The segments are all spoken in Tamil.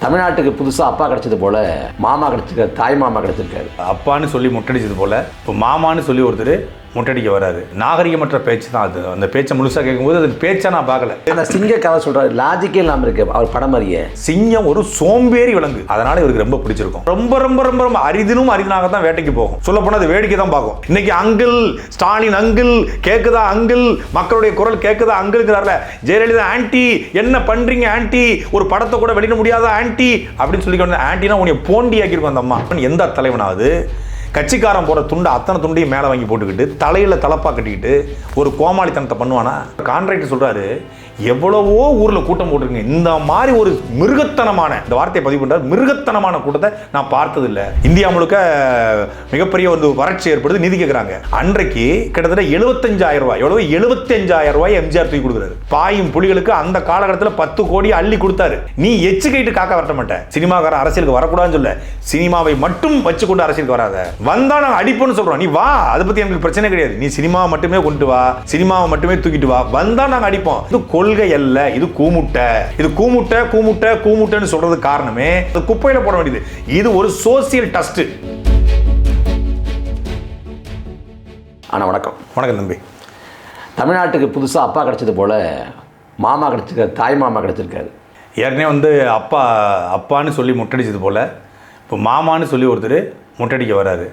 தமிழ்நாட்டுக்கு புதுசாக அப்பா கிடைச்சது போல மாமா கிடைச்சிருக்காரு, தாய் மாமா கிடைச்சிருக்காரு. அப்பான்னு சொல்லி முட்டடிச்சது போல இப்போ மாமான்னு சொல்லி ஒருத்தர் முட்டடிக்க வராது. நாகரிகமற்ற பேச்சு தான் அது. அந்த பேச்சை முழுசாக கேட்கும்போது அது பேச்சை நான் பார்க்கல. அந்த சிங்க கதை சொல்கிறாரு, லாஜிக்கே இல்லாமல் இருக்கு அவர் படம் மாதிரியே. சிங்கம் ஒரு சோம்பேறி விலங்கு, அதனால இவருக்கு ரொம்ப பிடிச்சிருக்கும். ரொம்ப ரொம்ப ரொம்ப ரொம்ப அரிதினும் அரிதினாக தான் வேட்டைக்கு போகும். சொல்ல போனால் அது வேடிக்கை தான் பார்க்கும். இன்னைக்கு அங்கிள் ஸ்டாலின் அங்கிள் கேட்குதா, அங்கிள் மக்களுடைய குரல் கேட்குதா, அங்கிள்ங்கிறார்ல. ஜெயலலிதா ஆன்டி என்ன பண்றீங்க ஆன்டி, ஒரு படத்தை கூட வெளியிட முடியாதா ஆன்டி அப்படின்னு சொல்லி ஆன்டினா உன்னை போண்டி ஆக்கியிருக்கும் அந்த அம்மா. எந்த தலைவனாவது கட்சிக்காரன் போகிற துண்டை அத்தனை துண்டையும் மேலே வாங்கி போட்டுக்கிட்டு தலையில் தலப்பா கட்டிக்கிட்டு ஒரு கோமாளித்தனத்தை பண்ணுவானா? கான்ட்ராக்டர் சொல்கிறாரு, எவ்வளவோ ஊரில் கூட்டம் போட்டிருங்க, இந்த மாதிரி ஒரு மிருகத்தனமான, இந்த வார்த்தையை பதிவு பண்ணுறாரு, மிருகத்தனமான கூட்டத்தை நான் பார்த்ததில்லை. இந்தியா முழுக்க மிகப்பெரிய ஒரு வறட்சி ஏற்படுது, நிதி கேட்குறாங்க. அன்றைக்கு கிட்டத்தட்ட 75,000 ரூபாய், எவ்வளவு 75,000 ரூபாய் எம்ஜிஆர் தூக்கி கொடுக்குறாரு. பாயும் புலிகளுக்கு அந்த காலகட்டத்தில் 10 கோடி அள்ளி கொடுத்தாரு. நீ எச்சு கைட்டு காக்க வரட்ட மாட்டேன். சினிமாக்கார அரசியலுக்கு வரக்கூடாதுன்னு சொல்ல, சினிமாவை மட்டும் வச்சு கொண்டு அரசியலுக்கு வராத. வந்தா நாங்கள் அடிப்போம்னு சொல்றோம், நீ வா, அதை பத்தி எனக்கு பிரச்சனை கிடையாது. நீ சினிமாவை மட்டுமே கொண்டு வா, சினிமாவை மட்டுமே தூக்கிட்டு வா, வந்தா நாங்கள் அடிப்போம். இது கொள்கை அல்ல, இது கூமுட்டை. இது கூமுட்டை கூமுட்டை கூமுட்டைன்னு சொல்றது காரணமே அது குப்பையில போட வேண்டியது. இது ஒரு சோசியல் டஸ்ட். ஆனா வணக்கம். வணக்கம் தம்பி. தமிழ்நாட்டுக்கு புதுசாக அப்பா கிடைச்சது போல மாமா கிடைச்சிருக்காரு, தாய் மாமா கிடைச்சிருக்காரு. ஏற்கனவே அப்பான்னு சொல்லி முட்டடிச்சது போல இப்போ மாமான்னு சொல்லி ஒருத்தர் முட்டடிக்க வராரு.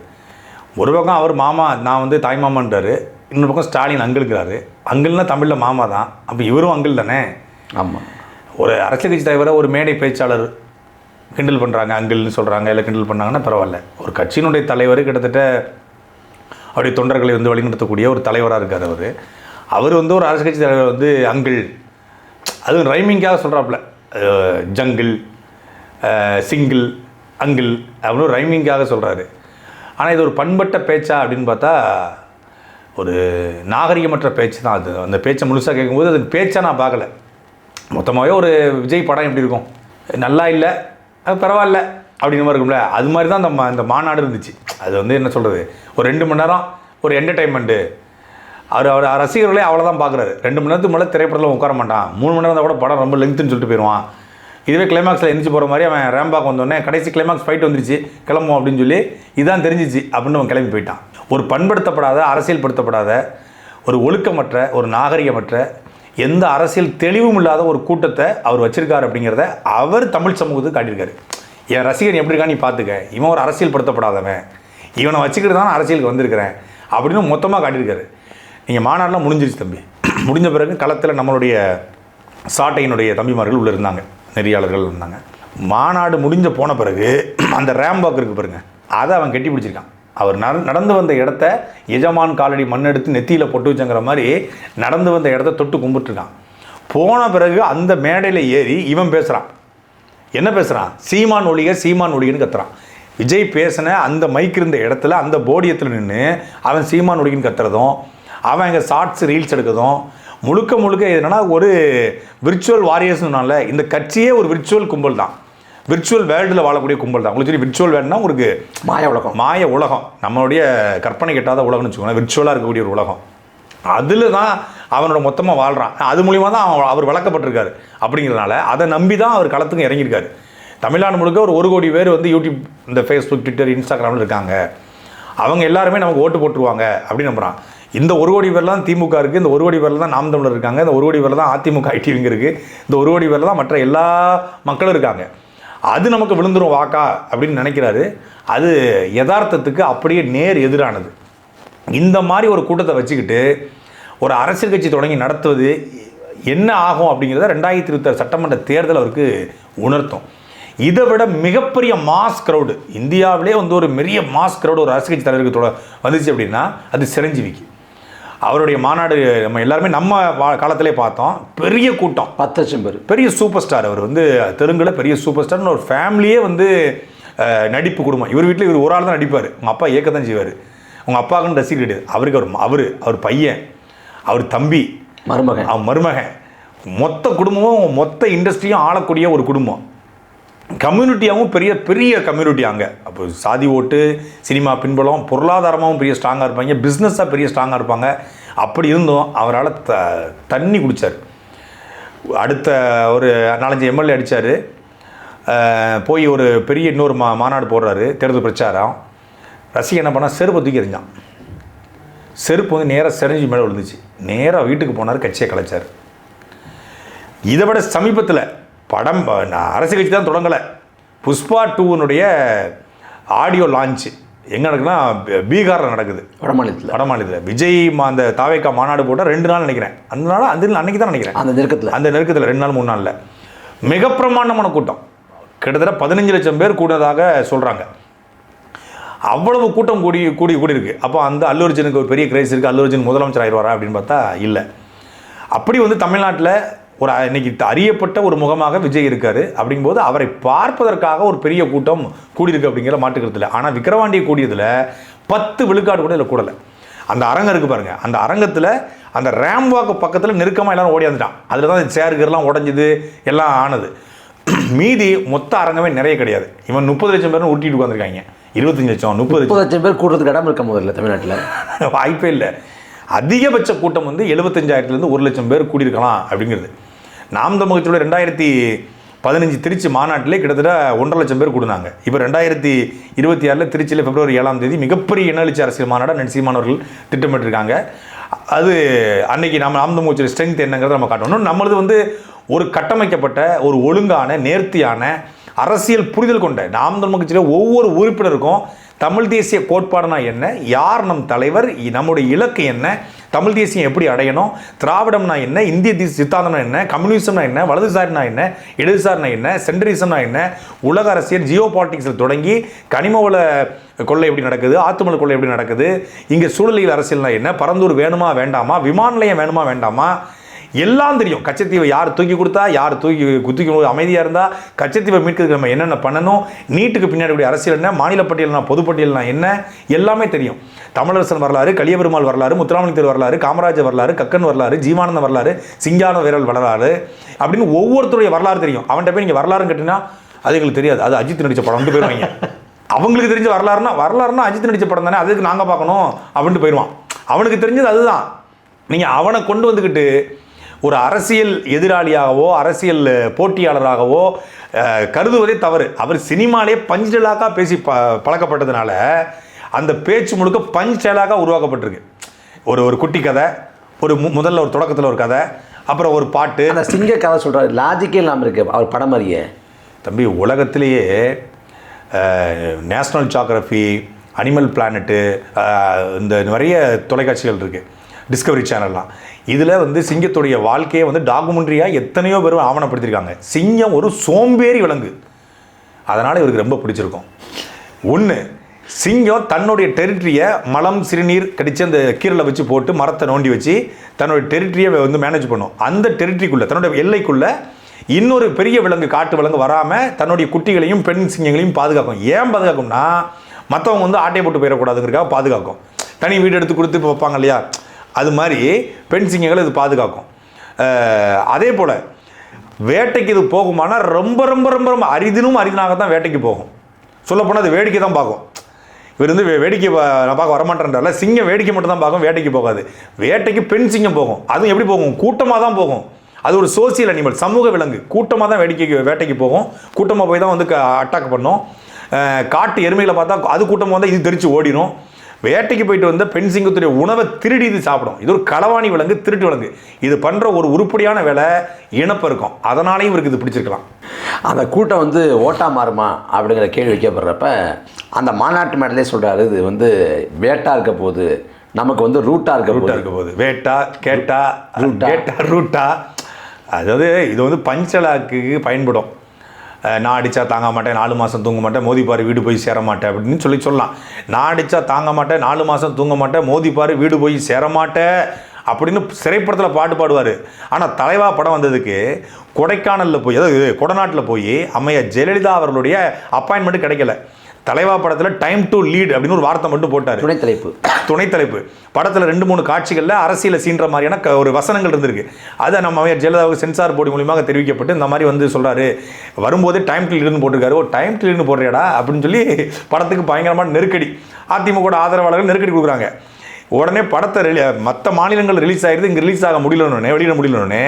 ஒரு பக்கம் அவர் மாமா, நான் தாய் மாமான்றாரு. இன்னொரு பக்கம் ஸ்டாலின் அங்கிள்ங்கிறாரு. அங்கிள்னா தமிழில் மாமா தான், அப்போ இவரும் அங்கிள் தானே? ஆமாம். ஒரு அரசியல் கட்சி தலைவரை ஒரு மேடை பேச்சாளர் கிண்டல் பண்ணுறாங்க, அங்கிள்னு சொல்கிறாங்க, இல்லை கிண்டல் பண்ணாங்கன்னா பரவாயில்ல. ஒரு கட்சியினுடைய தலைவர் கிட்டத்தட்ட அவருடைய தொண்டர்களை வழிநடத்தக்கூடிய ஒரு தலைவராக இருக்கார் அவர். அவர் ஒரு அரசியல் கட்சி தலைவர் அங்கிள், அதுவும் ரைமிங்காக சொல்கிறாப்புல, ஜங்கிள் சிங்கிள் அங்கிள் அப்படின்னு ஒரு ரைமிங்காக சொல்கிறாரு. ஆனால் இது ஒரு பண்பட்ட பேச்சா அப்படின்னு பார்த்தா ஒரு நாகரிகமற்ற பேச்சு தான் அது. அந்த பேச்சை முழுசாக கேட்கும்போது அதுக்கு பேச்சா நான் பார்க்கல. மொத்தமாகவே ஒரு விஜய் படம் எப்படி இருக்கும், நல்லா இல்லை அது பரவாயில்ல அப்படின்ற மாதிரி இருக்கும்ல, அது மாதிரி தான் அந்த மாநாடு இருந்துச்சு. அது என்ன சொல்கிறது, ஒரு 2 மணி நேரம் ஒரு என்டர்டைன்மெண்ட்டு. அவர் ரசிகர்களே அவ்வளோதான் பார்க்குறாரு. 2 மணி நேரத்துக்கு மேலே திரைப்படத்தில் உட்கார மாட்டான். 3 மணி நேரம் தான் கூட படம் ரொம்ப லெங்க்த்துன்னு சொல்லிட்டு போயிடுவான். இதுவே கிளைமாக்ஸில் எந்திரிச்சு போகிற மாதிரி அவன் ரேம்பாக் வந்தோடனே கடைசி கிளைமாக்ஸ் ஃபைட் வந்துருச்சு, கிளம்பும் அப்படின்னு சொல்லி இதான் தெரிஞ்சிச்சு அப்படின்னு அவன் கிளம்பி போயிட்டான். ஒரு பண்படுத்தப்படாத, அரசியல்படுத்தப்படாத, ஒரு ஒழுக்கமற்ற, ஒரு நாகரிகமற்ற, எந்த அரசியல் தெளிவும் இல்லாத ஒரு கூட்டத்தை அவர் வச்சிருக்காரு அப்படிங்கிறத அவர் தமிழ் சமூகத்துக்கு காட்டியிருக்காரு. என் ரசிகன் எப்படி இருக்கா நீ பார்த்துக்க, இவன் ஒரு அரசியல்படுத்தப்படாதவன், இவனை வச்சுக்கிட்டு தான் அரசியலுக்கு வந்திருக்கிறேன் அப்படின்னு மொத்தமாக காட்டியிருக்காரு. நீங்கள் மாநாடுலாம் முடிஞ்சிருச்சு தம்பி. முடிஞ்ச பிறகு களத்தில் நம்மளுடைய சாட்டையினுடைய தம்பிமார்கள் உள்ளே இருந்தாங்க, நெறியாளர்கள் இருந்தாங்க. மாநாடு முடிஞ்ச போன பிறகு அந்த ரேம்பாக் இருக்குது பாருங்க, அதை அவன் கட்டி பிடிச்சிருக்கான். அவர் நடந்து வந்த இடத்த எஜமான் காலடி மண் எடுத்து நெத்தியில் பொட்டு வச்சங்கிற மாதிரி நடந்து வந்த இடத்த தொட்டு கும்பிட்டுருக்கான். போன பிறகு அந்த மேடையில் ஏறி இவன் பேசுகிறான். என்ன பேசுகிறான்? சீமான் ஒழிக சீமான் ஒழிகன்னு கத்துறான். விஜய் பேசின அந்த மைக் இருந்த இடத்துல அந்த போடியத்தில் நின்று அவன் சீமான் ஒழிகன்னு கத்துறதும், அவன் இங்கே ஷார்ட்ஸ் ரீல்ஸ் எடுக்கிறதும், முழுக்க முழுக்க என்னன்னா ஒரு விர்ச்சுவல் வாரியர்ஸ்னால இந்த கட்சியே ஒரு விர்ச்சுவல் கும்பல் தான், விர்ச்சுவல் வேர்ல்டில் வாழக்கூடிய கும்பல் தான். உங்களுக்கு சொல்லி விர்ச்சுவல் வேர்ல்டுனா உங்களுக்கு மாய உலகம், நம்மளுடைய கற்பனை கெட்டாத உலகம்னு வச்சுக்கோங்க, விர்ச்சுவலாக இருக்கக்கூடிய ஒரு உலகம். அதில் தான் அவனோட மொத்தமாக வாழ்கிறான். அது மூலிமா தான் அவர் வளர்க்கப்பட்டிருக்காரு. அப்படிங்கிறதுனால அதை நம்பி தான் அவர் களத்துக்கு இறங்கியிருக்காரு. தமிழ்நாடு முழுக்க ஒரு 1 கோடி பேர் யூடியூப், இந்த ஃபேஸ்புக், ட்விட்டர், இன்ஸ்டாகிராமில் இருக்காங்க. அவங்க எல்லாருமே நமக்கு ஓட்டு போட்டுருவாங்க அப்படின்னு நம்புகிறான். இந்த 1 கோடி பேரில் தான் திமுக இருக்குது, இந்த 1 கோடி பேரில் தான் நாம் தமிழர் இருக்காங்க, இந்த 1 கோடி பேரில் தான் அதிமுக ஐடிவிங்க இருக்குது, இந்த 1 கோடி பேரில் தான் மற்ற எல்லா மக்களும் இருக்காங்க. அது நமக்கு விழுந்துரும் வாக்கா அப்படின்னு நினைக்கிறாரு. அது யதார்த்தத்துக்கு அப்படியே நேர் எதிரானது. இந்த மாதிரி ஒரு கூட்டத்தை வச்சுக்கிட்டு ஒரு அரசியல் கட்சி தொடங்கி நடத்துவது என்ன ஆகும் அப்படிங்கிறத 2026 சட்டமன்ற தேர்தல் அவருக்கு உணர்த்தும். இதை விட மிகப்பெரிய மாஸ் க்ரௌடு இந்தியாவிலே ஒரு பெரிய மாஸ் க்ரௌடு ஒரு அரசியல் கட்சி தலைவருக்கு வந்துச்சு அப்படின்னா அது சிரஞ்சீவிக்கு. அவருடைய மாநாடு நம்ம எல்லாருமே நம்ம காலத்திலே பார்த்தோம். பெரிய கூட்டம், 10 லட்சம் பேர். பெரிய சூப்பர் ஸ்டார். அவர் தெலுங்கில் பெரிய சூப்பர் ஸ்டார்னு ஒரு ஃபேமிலியே நடிப்பு குடும்பம். இவர் வீட்டில் இவர் ஒரு ஆள் தான் நடிப்பார். உங்கள் அப்பா இயக்கத்தான் செய்வார். உங்கள் அப்பாவுக்குன்னு ரசிகர் கிடையாது. அவருக்கு அவர் பையன், அவர் தம்பி, மருமகன், அவன் மருமகன், மொத்த குடும்பமும் மொத்த இண்டஸ்ட்ரியும் ஆளக்கூடிய ஒரு குடும்பம். கம்யூனிட்டியாகவும் பெரிய பெரிய கம்யூனிட்டி அங்கே. அப்போ சாதி ஓட்டு, சினிமா பின்புலம், பொருளாதாரமாகவும் பெரிய ஸ்ட்ராங்காக இருப்பாங்க, பிஸ்னஸாக பெரிய ஸ்ட்ராங்காக இருப்பாங்க. அப்படி இருந்தும் அவரால் தண்ணி குடித்தார். அடுத்த ஒரு 4-5 எம்எல்ஏ அடித்தார். போய் ஒரு பெரிய இன்னொரு மாநாடு போடுறாரு, தேர்தல் பிரச்சாரம். ரசிகன் என்ன பண்ணால் செருப்பை தூக்கி எறிஞ்சான். செருப்பு வந்து நேராக செறிஞ்சு மேலே விழுந்துச்சு. நேராக வீட்டுக்கு போனார், கட்சியை கலைச்சார். இதை விட சமீபத்தில் படம் அரசியல் கட்சி தான் தொடங்கலை, புஷ்பா 2னுடைய ஆடியோ லான்ச்சு எங்கே நடக்குதுன்னா பீகாரில் நடக்குது, வடமாநிலத்தில். விஜய் அந்த தாவேக்கா மாநாடு போட்டால் 2 நாள் நினைக்கிறேன். அன்னைக்கு தான் நினைக்கிறேன். அந்த நெருக்கத்தில் 2 நாள் 3 நாளில் மிக பிரமாண்டமான கூட்டம், கிட்டத்தட்ட 15 லட்சம் பேர் கூடதாக சொல்கிறாங்க. அவ்வளவு கூட்டம் கூடியிருக்கு. அப்போ அந்த அல்லு அர்ஜுனுக்கு ஒரு பெரிய கிரேஸ் இருக்குது, அல்லு அர்ஜுன் முதலமைச்சர் ஆயிடுவாரா அப்படின்னு பார்த்தா இல்லை. அப்படி வந்து தமிழ்நாட்டில் ஒரு இன்னைக்கு அறியப்பட்ட ஒரு முகமாக விஜய் இருக்கார். அப்படிங்கும்போது அவரை பார்ப்பதற்காக ஒரு பெரிய கூட்டம் கூடியிருக்கு அப்படிங்கிற மாட்டுக்கிறதுல. ஆனால் விக்கிரவாண்டியை கூடியதில் 10 விழுக்காடு கூட இதில் கூடலை. அந்த அரங்கம் இருக்குது பாருங்கள், அந்த அரங்கத்தில் அந்த ரேம்வாக்கு பக்கத்தில் நெருக்கமாக எல்லாரும் ஓடியாந்துட்டான். அதில் தான் சேருகர்லாம் உடஞ்சிது, எல்லாம் ஆனது. மீதி மொத்த அரங்கமே நிறைய கிடையாது. இவன் 30 லட்சம் பேர் ஊட்டிட்டு உட்காந்துருக்காங்க. 25 லட்சம் 30 லட்சம் பேர் கூட்டத்துக்கு இடம் இருக்க முதல்ல தமிழ்நாட்டில் வாய்ப்பே இல்லை. அதிகபட்ச கூட்டம் வந்து 75,000 1 லட்சம் பேர் கூடியிருக்கலாம் அப்படிங்கிறது. நாம் தமிழ் கட்சியோட 2015 திருச்சி மாநாட்டிலே கிட்டத்தட்ட 1.5 லட்சம் பேர் கூடுனாங்க. இப்போ 2026 திருச்சியில் பிப்ரவரி 7ஆம் தேதி மிகப்பெரிய இனஅழிச்சி அரசியல் மாநாடு நரசிம்மன் திட்டமிட்டிருக்காங்க. அது அன்னைக்கு நாம் தமிழ் கட்சியோட ஸ்ட்ரென்த் என்னங்கிறத நம்ம காட்டணும். நம்மளது வந்து ஒரு கட்டமைக்கப்பட்ட ஒரு ஒழுங்கான நேர்த்தியான அரசியல் புரிதல் கொண்ட நாம் தமிழ் கட்சியில் ஒவ்வொரு உறுப்பினருக்கும் தமிழ் தேசிய கோட்பாடுனா என்ன, யார் நம் தலைவர், நம்முடைய இலக்கு என்ன, தமிழ் தேசியம் எப்படி அடையணும், திராவிடம்னா என்ன, இந்திய தேசிய சித்தாந்தம்னா என்ன, கம்யூனிசம்னா என்ன, வலதுசாரினா என்ன, இடதுசாரினா என்ன, சென்ட்ரிசம்னா என்ன, உலக அரசியல் ஜியோ பாலிட்டிக்ஸில் தொடங்கி கனிம வள கொள்ளை எப்படி நடக்குது, ஆத்துமலை கொள்ளை எப்படி நடக்குது, இங்கே சூழலியல் அரசியல்னா என்ன, பரந்தூர் வேணுமா வேண்டாமா, விமான நிலையம் வேணுமா வேண்டாமா, எல்லாம் தெரியும். கச்சத்தீவை யார் தூக்கி கொடுத்தா, யார் தூக்கி அமைதியாக இருந்தால், கச்சத்தீவை மீட்கிறதுக்கு நம்ம என்னென்ன பண்ணணும், நீட்டுக்கு பின்னாடி அரசியல் என்ன, மாநில பட்டியல்னா பொதுப்பட்டியல்னா என்ன, எல்லாமே தெரியும். தமிழரசன் வரலாறு, கலியபெருமாள் வரலாறு, முத்துராமலிங்கர் வரலாறு, காமராஜர் வரலாறு, கக்கன் வரலாறு, ஜீவானந்த வரலாறு, சிங்கான வீரல் வரலாறு அப்படின்னு ஒவ்வொருத்தருடைய வரலாறு தெரியும். அவன்கிட்ட போய் நீங்கள் வரலாறுன்னு கேட்டீங்கன்னா அது எங்களுக்கு தெரியாது, அது அஜித் நடித்த படம்னு போயிடுவாங்க. அவங்களுக்கு தெரிஞ்ச வரலாறுனா அஜித் நடித்த படம் தானே, அதுக்கு நாங்கள் பார்க்கணும் அப்படின்ட்டு போயிடுவான். அவனுக்கு தெரிஞ்சது அதுதான். நீங்கள் அவனை கொண்டு வந்துக்கிட்டு ஒரு அரசியல் எதிராளியாகவோ அரசியல் போட்டியாளராகவோ கருதுவதே தவறு. அவர் சினிமாலே பஞ்ச் டயலாக்காக பேசி பழக்கப்பட்டதுனால அந்த பேச்சு முழுக்க பஞ்ச் டயலாக்காக உருவாக்கப்பட்டிருக்கு. ஒரு குட்டி கதை, முதல்ல ஒரு தொடக்கத்தில் ஒரு கதை, அப்புறம் ஒரு பாட்டு. அந்த சிங்க கதை சொல்கிறார், லாஜிக்கே இல்லாமல் இருக்கு அவர் படம் மாதிரியே. தம்பி, உலகத்திலேயே நேஷ்னல் ஜியோகிராஃபி, அனிமல் பிளானட்டு, இந்த நிறைய தொலைக்காட்சிகள் இருக்குது, டிஸ்கவரி சேனல்லாம். இதில் வந்து சிங்கத்துடைய வாழ்க்கையை வந்து டாக்குமெண்ட்ரியாக எத்தனையோ பேர் ஆவணப்படுத்தியிருக்காங்க. சிங்கம் ஒரு சோம்பேறி விலங்கு, அதனால் இவருக்கு ரொம்ப பிடிச்சிருக்கும். ஒன்று, சிங்கம் தன்னுடைய டெரிட்டரியை மலம் சிறுநீர் கடித்து அந்த கீரலை வச்சு போட்டு மரத்தை நோண்டி வச்சு தன்னுடைய டெரிட்டரியை வந்து மேனேஜ் பண்ணும். அந்த டெரிட்டரிக்குள்ளே, தன்னுடைய எல்லைக்குள்ளே இன்னொரு பெரிய விலங்கு, காட்டு விலங்கு வராமல் தன்னுடைய குட்டிகளையும் பெண் சிங்கங்களையும் பாதுகாக்கும். ஏன் பாதுகாக்கும்னா, மற்றவங்க வந்து ஆட்டையை போட்டு போயிடக்கூடாதுங்கிறக்காக பாதுகாக்கும். தனி வீடு எடுத்து கொடுத்து இப்போ வைப்பாங்க இல்லையா, அது மாதிரி பெண் சிங்கங்களை இது பாதுகாக்கும். அதே போல் வேட்டைக்கு இது போகுமானா ரொம்ப ரொம்ப ரொம்ப ரொம்ப அரிதினாக தான் வேட்டைக்கு போகும். சொல்லப்போனால் அது வேடிக்கை தான் பார்க்கும். இவர் வந்து வேடிக்கை நான் பார்க்க வரமாட்டேன்றால, சிங்கம் வேடிக்கை மட்டும் தான் பார்க்கும், வேட்டைக்கு போகாது. வேட்டைக்கு பெண் சிங்கம் போகும். அதுவும் எப்படி போகும், கூட்டமாக தான் போகும். அது ஒரு சோசியல் அனிமல், சமூக விலங்கு. கூட்டமாக தான் வேட்டைக்கு போகும். கூட்டமாக போய் தான் வந்து அட்டாக் பண்ணும். காட்டு எருமைகளை பார்த்தா அது கூட்டமாக வந்தால் இது தெரிச்சு ஓடிடும். வேட்டைக்கு போயிட்டு வந்த பெண் சிங்கத்துடைய உணவை திருடி இது சாப்பிடும். இது ஒரு களவாணி விலங்கு, திருட்டு விலங்கு. இது பண்ணுற ஒரு உருப்படியான வேலை இனப்பெருக்கம். அதனாலேயும் இவருக்கு இது பிடிச்சிருக்கலாம். அந்த கூட்டம் வந்து ஓட்டா மாறுமா அப்படிங்கிற கேள்வி வைக்கப்படுறப்ப அந்த மாநாட்டு மேடலே சொல்கிறாரு, இது வந்து வேட்டா இருக்க போகுது, நமக்கு வந்து ரூட்டாக இருக்க போகுது. வேட்டா கேட்டா ரூட்டா, அதாவது இது வந்து பஞ்சலாக்கு பயன்படும். நான் அடித்தா தாங்க மாட்டேன், 4 மாதம் தூங்க மாட்டேன், மோதிப்பார் வீடு போய் சேர மாட்டேன் அப்படின்னு சொல்லலாம். நான் அடித்தா தாங்க மாட்டேன், 4 மாதம் தூங்க மாட்டேன், மோதிப்பார் வீடு போய் சேர மாட்டேன் அப்படின்னு திரைப்படத்தில் பாட்டு பாடுவார். ஆனால் தலைவா படம் வந்ததுக்கு கொடைக்கானலில் போய், அதாவது கொடநாட்டில் போய் அம்மையார் ஜெயலலிதா அவர்களுடைய அப்பாயின்மெண்ட் கிடைக்கல. தலைவா படத்தில் டைம் டு லீட் அப்படின்னு ஒரு வார்த்தை மட்டும் போட்டார். துணைத்தலைப்பு படத்தில் 2-3 காட்சிகளில் அரசியலை சீன்ற மாதிரியான ஒரு வசனங்கள் இருந்திருக்கு. அதை நம்ம அம்மையார் ஜெயலலிதாவுக்கு சென்சார் போர்டு மூலியமாக தெரிவிக்கப்பட்டு இந்த மாதிரி வந்து சொல்கிறாரு. வரும்போது டைம் டு லீடுன்னு போட்டிருக்காரு. ஓ, டைம் டு லீடுன்னு போடுறியாடா அப்படின்னு சொல்லி படத்துக்கு பயங்கரமான நெருக்கடி. அதிமுக ஆதரவாளர்கள் நெருக்கடி கொடுக்குறாங்க. உடனே படத்தை மற்ற மாநிலங்கள் ரிலீஸ் ஆகிடுது, இங்கே ரிலீஸ் ஆக முடியலன்னு வெளியிட முடியலன்னு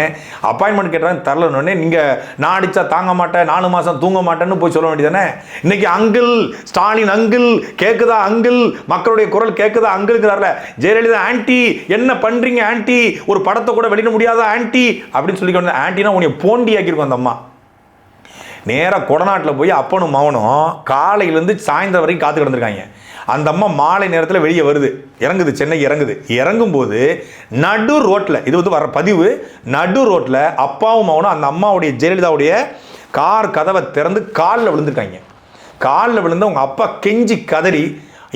அப்பாயின்மெண்ட் கேட்டாங்க, தரலன்னு நீங்கள் நான் அடித்தா தாங்க மாட்டேன், 4 மாதம் தூங்க மாட்டேன்னு போய் சொல்ல வேண்டியதானே. இன்னைக்கு அங்கிள் ஸ்டாலின் அங்கிள் கேட்குதா, அங்கிள் மக்களுடைய குரல் கேட்குதா அங்கிள்ங்கிறார்ல. ஜெயலலிதா ஆன்டி என்ன பண்ணுறீங்க ஆன்டி, ஒரு படத்தை கூட வெளியிட முடியாதா ஆன்டி அப்படின்னு சொல்லி ஆன்டினா உன்னை போண்டி ஆக்கியிருக்கோம் அந்த அம்மா. நேராக கொடநாட்டில் போய் அப்பனும் மவனும் காலையிலேருந்து சாயந்தரம் வரைக்கும் காத்து கிடந்திருக்காங்க. அந்த அம்மா மாலை நேரத்தில் வெளியே வருது, இறங்குது, சென்னை இறங்கும்போது நடு ரோட்டில், இது வந்து வர பதிவு, நடு ரோட்டில் அப்பாவும் மகனும் அந்த அம்மாவுடைய ஜெயலலிதாவுடைய கார் கதவை திறந்து காலில் விழுந்திருக்காங்க. காலில் விழுந்து அவங்க அப்பா கெஞ்சி கதறி,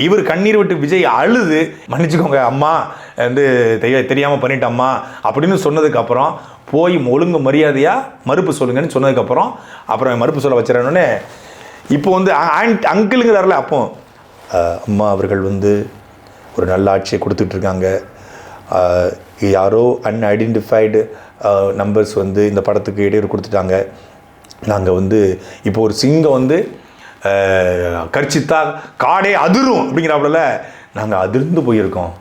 இவர் கண்ணீர் விட்டு விஜய் அழுது மன்னிச்சுக்கோங்க அம்மா வந்து தெரியாமல் பண்ணிட்டம்மா அப்படின்னு சொன்னதுக்கப்புறம் போய் ஒழுங்கு மரியாதையாக மறுப்பு சொல்லுங்கன்னு சொன்னதுக்கப்புறம் அப்புறம் மறுப்பு சொல்ல வச்சுறேன்னு இப்போ வந்து அங்கிளுங்கிறார்ல. அப்போ அம்மா அவர்கள் வந்து ஒரு நல்ல ஆட்சியை கொடுத்துட்ருக்காங்க, யாரோ அன்ஐடென்டிஃபைடு நம்பர்ஸ் வந்து இந்த படத்துக்கு இடையூறு கொடுத்துட்டாங்க, நாங்கள் வந்து இப்போ ஒரு சிங்கம் வந்து கர்ச்சித்தா காடே அதிரும் அப்படிங்கிறாப்புல நாங்கள் அதிர்ந்து போயிருக்கோம்,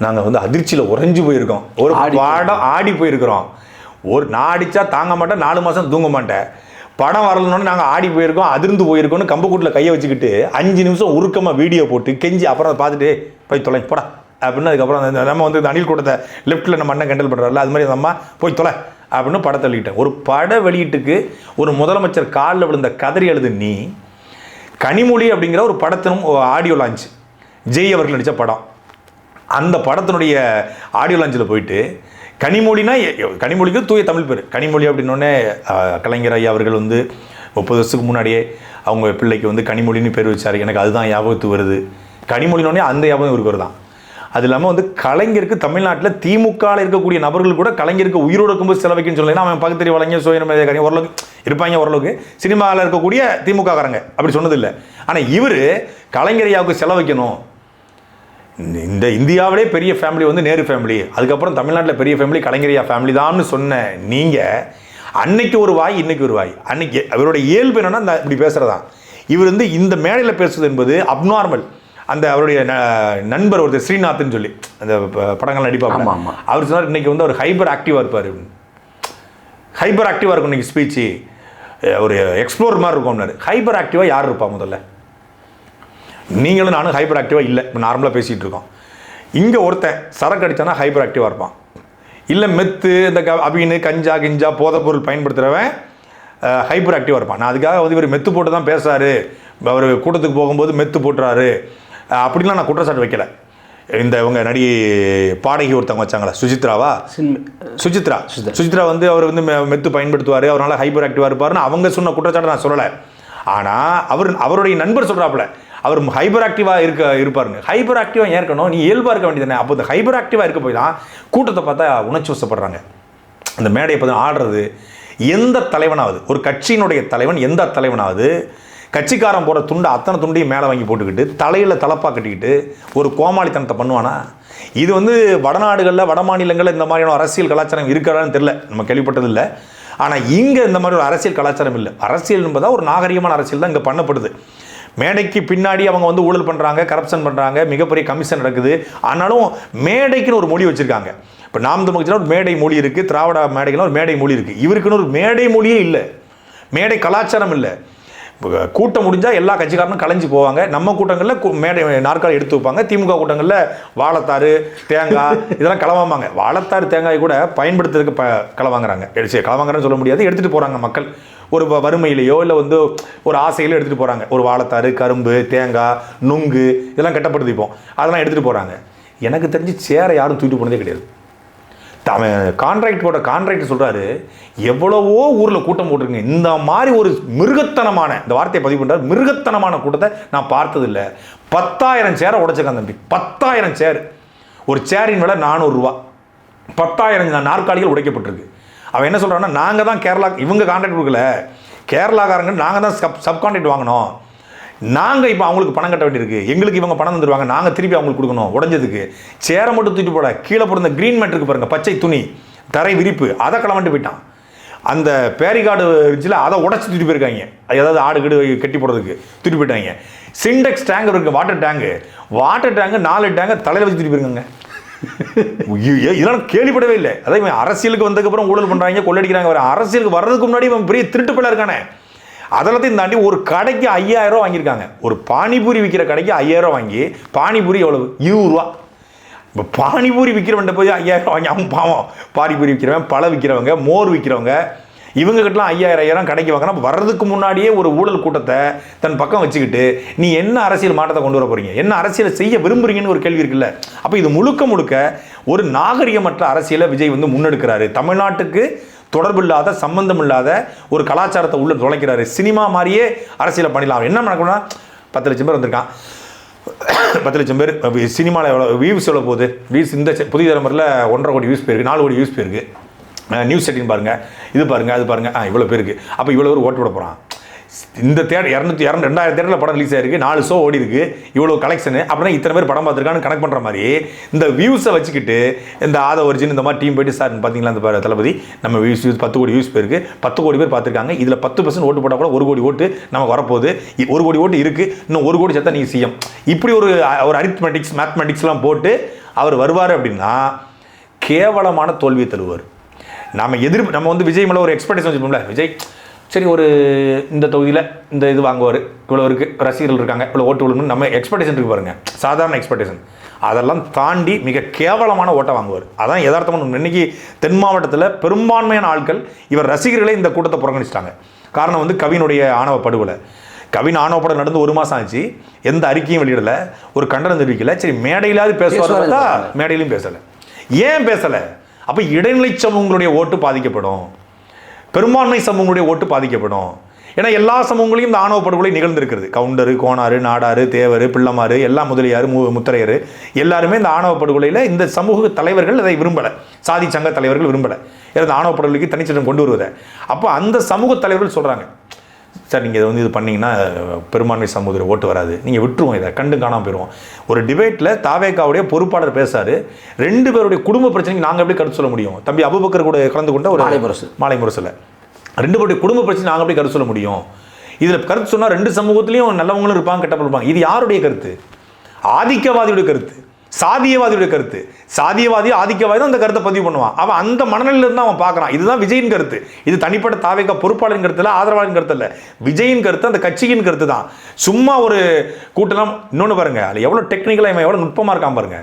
நாங்கள் வந்து அதிர்ச்சியில் உறைஞ்சி போயிருக்கோம், ஒரு படம் ஆடி போயிருக்கிறோம், நான் அடித்தா தாங்க மாட்டேன், 4 மாதம் தூங்க மாட்டேன், படம் வரலன்னு நாங்கள் ஆடி போயிருக்கோம், அதிர்ந்து போயிருக்கோம்னு கம்பக்கூட்டில் கையை வச்சுக்கிட்டு 5 நிமிஷம் உருக்கமாக வீடியோ போட்டு கெஞ்சி அப்புறம் அதை பார்த்துட்டு போய் தொலை போடா அப்படின்னு அதுக்கப்புறம் நம்ம வந்து அணில் கூட்டத்தை லெஃப்ட்டில் நம்ம அண்ணன் கண்டல் பண்ணுறாருல, அது மாதிரி அந்த அம்மா போய் தொலை அப்படின்னு படத்தை வெளியிட்டேன். ஒரு பட வெளியீட்டுக்கு ஒரு முதலமைச்சர் காலில் விழுந்த கதறி எழுது நீ, கனிமொழி அப்படிங்கிற ஒரு படத்தினும் ஆடியோ லான்ச் ஜெய் அவர்கள் நடித்த படம், அந்த படத்தினுடைய ஆடியோ லான்ச்சில் போயிட்டு கனிமொழினா கனிமொழிக்கு தூய தமிழ் பேர் கனிமொழி அப்படின்னோடனே கலைஞர் ஐயா அவர்கள் வந்து 30 வருஷத்துக்கு முன்னாடியே அவங்க பிள்ளைக்கு வந்து கனிமொழின்னு பேர் வச்சார். எனக்கு அதுதான் ஞாபகத்துக்கு வருது. கனிமொழினோடனே அந்த ஞாபகம் இருக்கிறது தான். அது இல்லாமல் வந்து கலைஞருக்கு தமிழ்நாட்டில் திமுகவில் இருக்கக்கூடிய நபர்கள் கூட கலைஞருக்கு உயிரோடு இருக்கும்போது செலவைக்குன்னு சொல்லலாம். அவன் பகுத்தறி வழங்கிய சுயநல ஓரளவுக்கு இருப்பாங்க, ஓரளவுக்கு சினிமாவில் இருக்கக்கூடிய திமுககாரங்க அப்படி சொன்னதில்லை. ஆனால் இவர் கலைஞர் ஐயாவுக்கு செலவைக்கணும். இந்த இந்தியாவிலே பெரிய ஃபேமிலி வந்து நேரு ஃபேமிலி, அதுக்கப்புறம் தமிழ்நாட்டில் பெரிய ஃபேமிலி கலைஞரியா ஃபேமிலி தான்னு சொன்ன நீங்கள் அன்னைக்கு ஒரு வாய் இன்னைக்கு ஒரு வாய். அன்னைக்கு அவருடைய இயல்பு என்னன்னா இந்த இப்படி பேசுகிறதா. இவர் வந்து இந்த மேடையில் பேசுவது என்பது அப்நார்மல். அந்த அவருடைய நண்பர் ஒருத்தர் ஸ்ரீநாத்னு சொல்லி அந்த படங்கள் நடிப்பாங்க, அவர் சொன்னார் இன்னைக்கு வந்து அவர் ஹைப்பர் ஆக்டிவாக இருப்பார், ஹைப்பர் ஆக்டிவாக இருக்கும் இன்னைக்கு ஸ்பீச்சு, ஒரு எக்ஸ்ப்ளோர் மாதிரி இருக்கும்னாரு. ஹைப்பர் ஆக்டிவாக யார் இருப்பா முதல்ல? நீங்களும் நானும் ஹைப்பர் ஆக்டிவாக இல்லை, இப்போ நார்மலாக பேசிகிட்டு இருக்கோம். இங்கே ஒருத்தன் சரக்கு அடித்தானா ஹைப்பர் ஆக்டிவாக இருப்பான், இல்லை மெத்து இந்த அபின்னு கஞ்சா கிஞ்சா போதைப்பொருள் பயன்படுத்துகிறவன் ஹைப்பர் ஆக்டிவாக இருப்பான். நான் அதுக்காக வந்து இவர் மெத்து போட்டு தான் பேசுகிறாரு, அவர் கூட்டத்துக்கு போகும்போது மெத்து போட்டுறாரு அப்படின்லாம் நான் குற்றச்சாட்டு வைக்கல. இந்த இவங்க பாடகி ஒருத்தவங்க வச்சாங்களா, சுசித்ரா வந்து அவர் வந்து மெத்து பயன்படுத்துவார், அவரால் ஹைப்பர் ஆக்டிவாக இருப்பார்னு அவங்க சொன்ன குற்றச்சாட்டை நான் சொல்லலை. ஆனால் அவருடைய நண்பர் சொல்கிறாப்புல அவர் ஹைப்பர் ஆக்டிவாக இருப்பாருங்க. ஹைப்பர் ஆக்டிவாக ஏன் இருக்கணும், நீ இயல்பாக இருக்க வேண்டியதானே. அப்போ இந்த ஹைப்பர் ஆக்டிவாக இருக்க போய் தான் கூட்டத்தை பார்த்தா உணர்ச்சி வசப்படுறாங்க. அந்த மேடையை பார்த்து ஆடுறது எந்த தலைவனாவது, ஒரு கட்சியினுடைய தலைவன் எந்த தலைவனாவது கட்சிக்காரன் போகிற துண்டை அத்தனை துண்டையும் மேலே வாங்கி போட்டுக்கிட்டு தலையில் தலப்பாக கட்டிக்கிட்டு ஒரு கோமாளித்தனத்தை பண்ணுவானா? இது வந்து வடநாடுகளில் வட மாநிலங்களில் இந்த மாதிரியான அரசியல் கலாச்சாரம் இருக்கிறான்னு தெரியல, நம்ம கேள்விப்பட்டது இல்லை. ஆனால் இங்கே இந்த மாதிரி ஒரு அரசியல் கலாச்சாரம் இல்லை. அரசியல் என்பதா ஒரு நாகரிகமான அரசியல் தான் இங்கே பண்ணப்படுது. மேடைக்கு பின்னாடி அவங்க வந்து ஊழல் பண்ணுறாங்க, கரப்ஷன் பண்ணுறாங்க, மிகப்பெரிய கமிஷன் நடக்குது. ஆனாலும் மேடைக்குன்னு ஒரு மொழி வச்சுருக்காங்க. இப்போ நாம் தமிழ் கட்சியில் ஒரு மேடை மொழி இருக்குது, திராவிட மேடைக்குன்னு ஒரு மேடை மொழி இருக்குது. இவருக்குன்னு ஒரு மேடை மொழியே இல்லை, மேடை கலாச்சாரம் இல்லை. கூட்டம் முடிஞ்சால் எல்லா கட்சிக்காரனும் கலைஞ்சு போவாங்க. நம்ம கூட்டங்களில் மேடை நாற்காலி எடுத்து வைப்பாங்க. திமுக கூட்டங்களில் வாழைத்தாறு தேங்காய் இதெல்லாம் களவாங்க. வாழைத்தாறு தேங்காய் கூட பயன்படுத்துறதுக்கு களவாங்குறாங்க. களவாங்குறேன்னு சொல்ல முடியாது, எடுத்துகிட்டு போகிறாங்க மக்கள். ஒரு வறுமையிலையோ இல்லை வந்து ஒரு ஆசையிலோ எடுத்துகிட்டு போகிறாங்க. ஒரு வாழைத்தாறு, கரும்பு, தேங்காய், நுங்கு இதெல்லாம் கட்டப்படுது. இப்போ அதெல்லாம் எடுத்துகிட்டு போகிறாங்க. எனக்கு தெரிஞ்சு சேரை யாரும் தூக்கிட்டு போனதே கிடையாது. கான்ட்ராக்ட் சொல்கிறாரு, எவ்வளவோ ஊரில் கூட்டம் போட்டிருங்க, இந்த மாதிரி ஒரு மிருகத்தனமான, இந்த வார்த்தையை பதிவு பண்ணுறாரு, மிருகத்தனமான கூட்டத்தை நான் பார்த்ததில்லை. 10,000 சேரை உடைச்சிருக்கான் தம்பி, 10,000 சேர். ஒரு சேரின் விலை 400 ரூபா. 10,000 நாற்காலிகள் உடைக்கப்பட்டிருக்கு. அவன் என்ன சொல்கிறான்னா, நாங்கள் தான் கேரளா, இவங்க கான்ட்ராக்ட் கொடுக்கல, கேரளாக்காரங்க நாங்கள் தான் சப் கான்ட்ராக்ட் வாங்கினோம், நாங்கள் இப்போ அவங்களுக்கு பணம் கட்ட வேண்டியிருக்கு, எங்களுக்கு இவங்க பணம் தந்துடுவாங்க, நாங்கள் திருப்பி அவங்களுக்கு கொடுக்கணும். உடஞ்சதுக்கு சேரை மட்டும் தூக்கி போட, கீழே போடுற க்ரீன் மேட் இருக்கு பாருங்கள், பச்சை துணி, தரை விரிப்பு, அதை களவாண்டு போயிட்டான். அந்த பேரிகார்டு இருந்துச்சுல அதை உடச்சி தூக்கிட்டு போயிருக்காங்க. ஏதாவது ஆடு கீடு கட்டி போடுறதுக்கு தூக்கிட்டு போயிட்டாங்க. சிண்டெக்ஸ் டேங்க் இருக்கு, வாட்டர் டேங்கு 4 டேங்கை தலையில் வச்சு தூக்கிட்டு போயிருக்காங்க. இதெல்லாம் கேள்விப்படவே இல்லை. அதே அரசியலுக்கு வந்ததுக்கப்புறம் ஊழல் பண்ணுறாங்க, கொள்ளடிக்கிறாங்க. அரசியலுக்கு வர்றதுக்கு முன்னாடி இவன் பெரிய திருட்டு பிள்ளை இருக்கானே. அதெல்லாத்தையும் தாண்டி ஒரு கடைக்கு 5000 ரூபா வாங்கியிருக்காங்க. ஒரு பானிபூரி விற்கிற கடைக்கு 5000 ரூபா வாங்கி, பானிபூரி எவ்வளவு? 20 ரூபா. இப்போ பானிபூரி விற்கிறவன்ட்ட போய் 5000 ரூபா வாங்கி அவன் பாவம். பானிபூரி விற்கிறவன், பழம் விற்கிறவங்க, மோர் விற்கிறவங்க, இவங்ககிட்டலாம் 5000 கடைக்கு வாங்கினா வர்றதுக்கு முன்னாடியே ஒரு ஊழல் கூட்டத்தை தன் பக்கம் வச்சுக்கிட்டு நீ என்ன அரசியல் மாற்றத்தை கொண்டு வர போறீங்க, என்ன அரசியலை செய்ய விரும்புறீங்கன்னு ஒரு கேள்வி இருக்குல்ல. அப்போ இது முழுக்க ஒரு நாகரிகமற்ற அரசியலை விஜய் வந்து முன்னெடுக்கிறாரு. தமிழ்நாட்டுக்கு தொடர்பு இல்லாத, சம்பந்தம் இல்லாத ஒரு கலாச்சாரத்தை உள்ள நுழைக்கிறாரு. சினிமா மாதிரியே அரசியலை பண்ணிடலாம். என்ன நடக்கணும்னா 10 லட்சம் பேர் வந்திருக்கான், 10 லட்சம் பேர் சினிமாவில் எவ்வளோ வியூஸ் எவ்வளோ போகுது? வியூஸ் இந்த புதிய தலைமுறையில் 1.5 கோடி வியூஸ் போயிருக்கு, 4 கோடி வியூஸ் போயிருக்கு. நியூஸ் செட்டிங் பாருங்கள், இது பாருங்கள், அது பாருங்கள், இவ்வளோ பேருக்கு. அப்போ இவ்வளோ பேர் ஓட்டு விட போகிறான். இந்த தேட்டர் 2000 தேட்டரில் படம் ரிலீஸ் ஆயிருக்கு, 4 ஷோ ஓடி இருக்கு, இவ்வளோ கலெக்ஷனு, அப்படின்னா இத்தனை பேர் படம் பார்த்துருக்கான்னு கனெக்ட் பண்ணுற மாதிரி இந்த வியூஸை வச்சுக்கிட்டு இந்த ஒரிஜின் இந்த மாதிரி டீம் போயிட்டு, சார் பார்த்தீங்களா இந்த தளபதி நம்ம வியூஸ் 10 கோடி வியூஸ் போயிருக்கு, 10 கோடி பேர் பார்த்துருக்காங்க, இதில் 10% ஓட்டு போட்டால் கூட 1 கோடி ஓட்டு நமக்கு வரப்போகுது, 1 கோடி ஓட்டு இருக்குது, இன்னும் 1 கோடி சேர்த்தா நீங்கள் சிஎம். இப்படி ஒரு அரித்மெட்டிக்ஸ் மேத்மெட்டிக்ஸ்லாம் போட்டு அவர் வருவார் அப்படின்னா கேவலமான தோல்வியை தருவார். நம்ம வந்து விஜய் மேலே ஒரு எக்ஸ்பெக்டேஷன் வச்சுப்போம்ல. விஜய் சரி ஒரு இந்த தொகுதியில் இந்த இது வாங்குவார், இவ்வளோ இருக்குது, ரசிகர்கள் இருக்காங்க, இவ்வளோ ஓட்டு விழுங்கன்னு நம்ம எக்ஸ்பெக்டேஷன் இருக்கு பாருங்க, சாதாரண எக்ஸ்பெக்டேஷன். அதெல்லாம் தாண்டி மிக கேவலமான ஓட்டை வாங்குவார். அதான் யதார்த்தமான. இன்னைக்கு தென் மாவட்டத்தில் பெரும்பான்மையான ஆட்கள் இவர் ரசிகர்களே இந்த கூட்டத்தை புறக்கணிச்சிட்டாங்க. காரணம் வந்து கவினுடைய ஆணவ படுகொலை. கவின் ஆணவ படம் நடந்து 1 மாதம் ஆச்சு, எந்த அறிக்கையும் வெளியிடலை, ஒரு கண்டனம் தெரிவிக்கல. சரி மேடையிலாவது பேசுவார், மேடையிலையும் பேசலை. ஏன் பேசலை? அப்போ இடைநிலை சமூகங்களுடைய ஓட்டு பாதிக்கப்படும், பெரும்பான்மை சமூகங்களுடைய ஓட்டு பாதிக்கப்படும். ஏன்னா எல்லா சமூகங்களையும் இந்த ஆணவ படுகொலை நிகழ்ந்திருக்கிறது. கவுண்டரு, கோனாறு, நாடாறு, தேவர், பிள்ளமாறு, எல்லா முதலியார், முத்திரையர் எல்லாருமே இந்த ஆணவ படுகொலையில் இந்த சமூக தலைவர்கள் அதை விரும்பலை, சாதி சங்க தலைவர்கள் விரும்பலை இந்த ஆணவ படுகொலைக்கு தனிச்சட்டம் கொண்டு வருவதை. அப்போ அந்த சமூக தலைவர்கள் சொல்கிறாங்க, சார் நீங்கள் இதை வந்து இது பண்ணிங்கன்னா பெரும்பான்மை சமூகத்தில் ஓட்டு வராது, நீங்கள் விட்டுருவோம், இதை கண்டு காணாமல் போயிடுவோம். ஒரு டிபேட்டில் தாவேகாவுடைய பொறுப்பாளர் பேசாரு, 2 பேருடைய குடும்ப பிரச்சனைக்கு நாங்கள் எப்படி கருத்து சொல்ல முடியும்? தம்பி அபுபக்கர் கூட கலந்து கொண்ட ஒரு மாலை முரசில் 2 பேருடைய குடும்ப பிரச்சனை நாங்கள் எப்படி கருத்து சொல்ல முடியும்? இதில் கருத்து சொன்னால் 2 சமூகத்திலையும் நல்லவங்களும் இருப்பாங்க, கெட்டவங்களும் இருப்பாங்க. இது யாருடைய கருத்து? ஆதிக்கவாதியுடைய கருத்து, சாதியவாதியுடைய கருத்து. சாதியவாதி ஆதிக்கவாதி தான் அந்த கருத்தை பதிவு பண்ணுவான். அவன் அந்த மனநிலையிலிருந்து அவன் பார்க்குறான். இதுதான் விஜயின் கருத்து. இது தனிப்பட்ட தாவேகா பொறுப்பாளரின் கருத்து இல்லை, ஆதரவாளரின் கருத்து இல்லை, விஜயின் கருத்து, அந்த கட்சியின் கருத்து தான். சும்மா ஒரு கூட்டலாம். இன்னொன்று பாருங்க, அதில் எவ்வளோ டெக்னிக்கலாக இவன் எவ்வளோ நுட்பமாக இருக்கான் பாருங்க.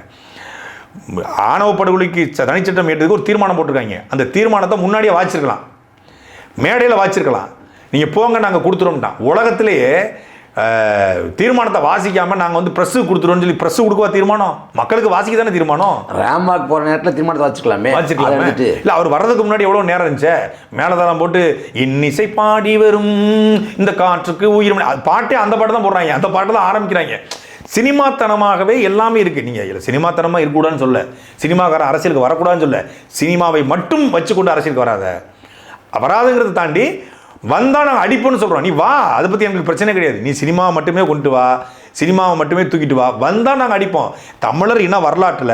ஆணவ படுகொலைக்கு தனிச்சட்டம் ஏற்றதுக்கு ஒரு தீர்மானம் போட்டிருக்காங்க. அந்த தீர்மானத்தை முன்னாடியே வாச்சிருக்கலாம், மேடையில் வாச்சிருக்கலாம். நீங்கள் போங்க நாங்கள் கொடுத்துருவோம்ட்டான். உலகத்திலேயே தீர்மானத்தை வாசிக்காம நாங்கள் வந்து ப்ரெஸ்ஸு கொடுத்துருவோம்னு சொல்லி ப்ரெஸ்ஸு கொடுக்குவா தீர்மானம்? மக்களுக்கு வாசிக்க தானே தீர்மானம். ரேம்பாக் போகிற நேரத்தில் தீர்மானத்தை வச்சுக்கலாமே. இல்லை அவர் வர்றதுக்கு முன்னாடி எவ்வளோ நேரம் இருந்துச்சு, மேலதாரம் போட்டு இன்னிசை பாடி வரும் இந்த காற்றுக்கு உயிர் பாட்டே அந்த பாட்டு தான் போடுறாங்க, அந்த பாட்டு தான் ஆரம்பிக்கிறாங்க. சினிமாத்தனமாகவே எல்லாமே இருக்குது. நீங்கள் இல்லை சினிமாத்தனமாக இருக்கக்கூடாதுன்னு சொல்ல, சினிமாக்காரன் அரசியலுக்கு வரக்கூடாதுன்னு சொல்ல, சினிமாவை மட்டும் வச்சுக்கொண்டு அரசியலுக்கு வராதுங்கிறத தாண்டி வந்தால் நாங்கள் அடிப்போன்னு சொல்கிறோம். நீ வா, அதை பற்றி எங்களுக்கு பிரச்சனை கிடையாது. நீ சினிமாவை மட்டுமே கொண்டு வா, சினிமாவை மட்டுமே தூக்கிட்டு வா, வந்தால் நாங்கள் அடிப்போம். தமிழர் இன வரலாற்றில்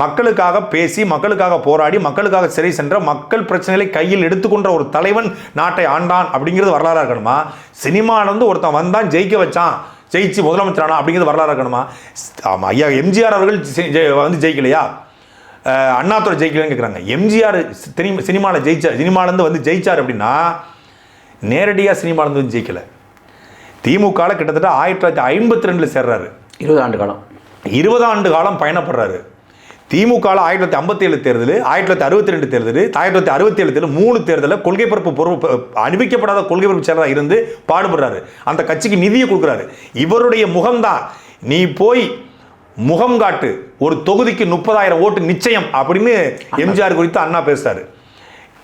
மக்களுக்காக பேசி, மக்களுக்காக போராடி, மக்களுக்காக சிறை சென்ற, மக்கள் பிரச்சனைகளை கையில் எடுத்துக்கொண்ட ஒரு தலைவன் நாட்டை ஆண்டான் அப்படிங்கிறது வரலாறாக இருக்கணுமா? சினிமாவிலேருந்து ஒருத்தன் வந்தான், ஜெயிக்க வச்சான், ஜெயிச்சு முதலமைச்சரானா அப்படிங்கிறது வரலாறு இருக்கணுமா? ஆமாம், ஐயா எம்ஜிஆர் அவர்கள் வந்து ஜெயிக்கலையா, அண்ணாதுரை ஜெயிக்கலன்னு கேட்குறாங்க. எம்ஜிஆர் சினிமாவில் சினிமாலேருந்து வந்து ஜெயிச்சார் அப்படின்னா நேரடியாக சினிமாலேருந்து வந்து ஜெயிக்கலை. திமுகவில் கிட்டத்தட்ட 1952 சேர்றாரு, 20 ஆண்டு காலம் பயணப்படுறாரு. திமுகவில் 1957 தேர்தல், 1962 தேர்தல், 1967 தேர்தல், 3 தேர்தலில் கொள்கை பரப்பு அறிவிக்கப்படாத கொள்கை பரப்பு செயலராக இருந்து பாடுபடுறாரு. அந்த கட்சிக்கு நிதியை கொடுக்குறாரு. இவருடைய முகம்தான், நீ போய் முகம் காட்டு, ஒரு தொகுதிக்கு 30,000 ஓட்டு நிச்சயம் அப்படின்னு எம்ஜிஆர் குறித்து அண்ணா பேசுறாரு.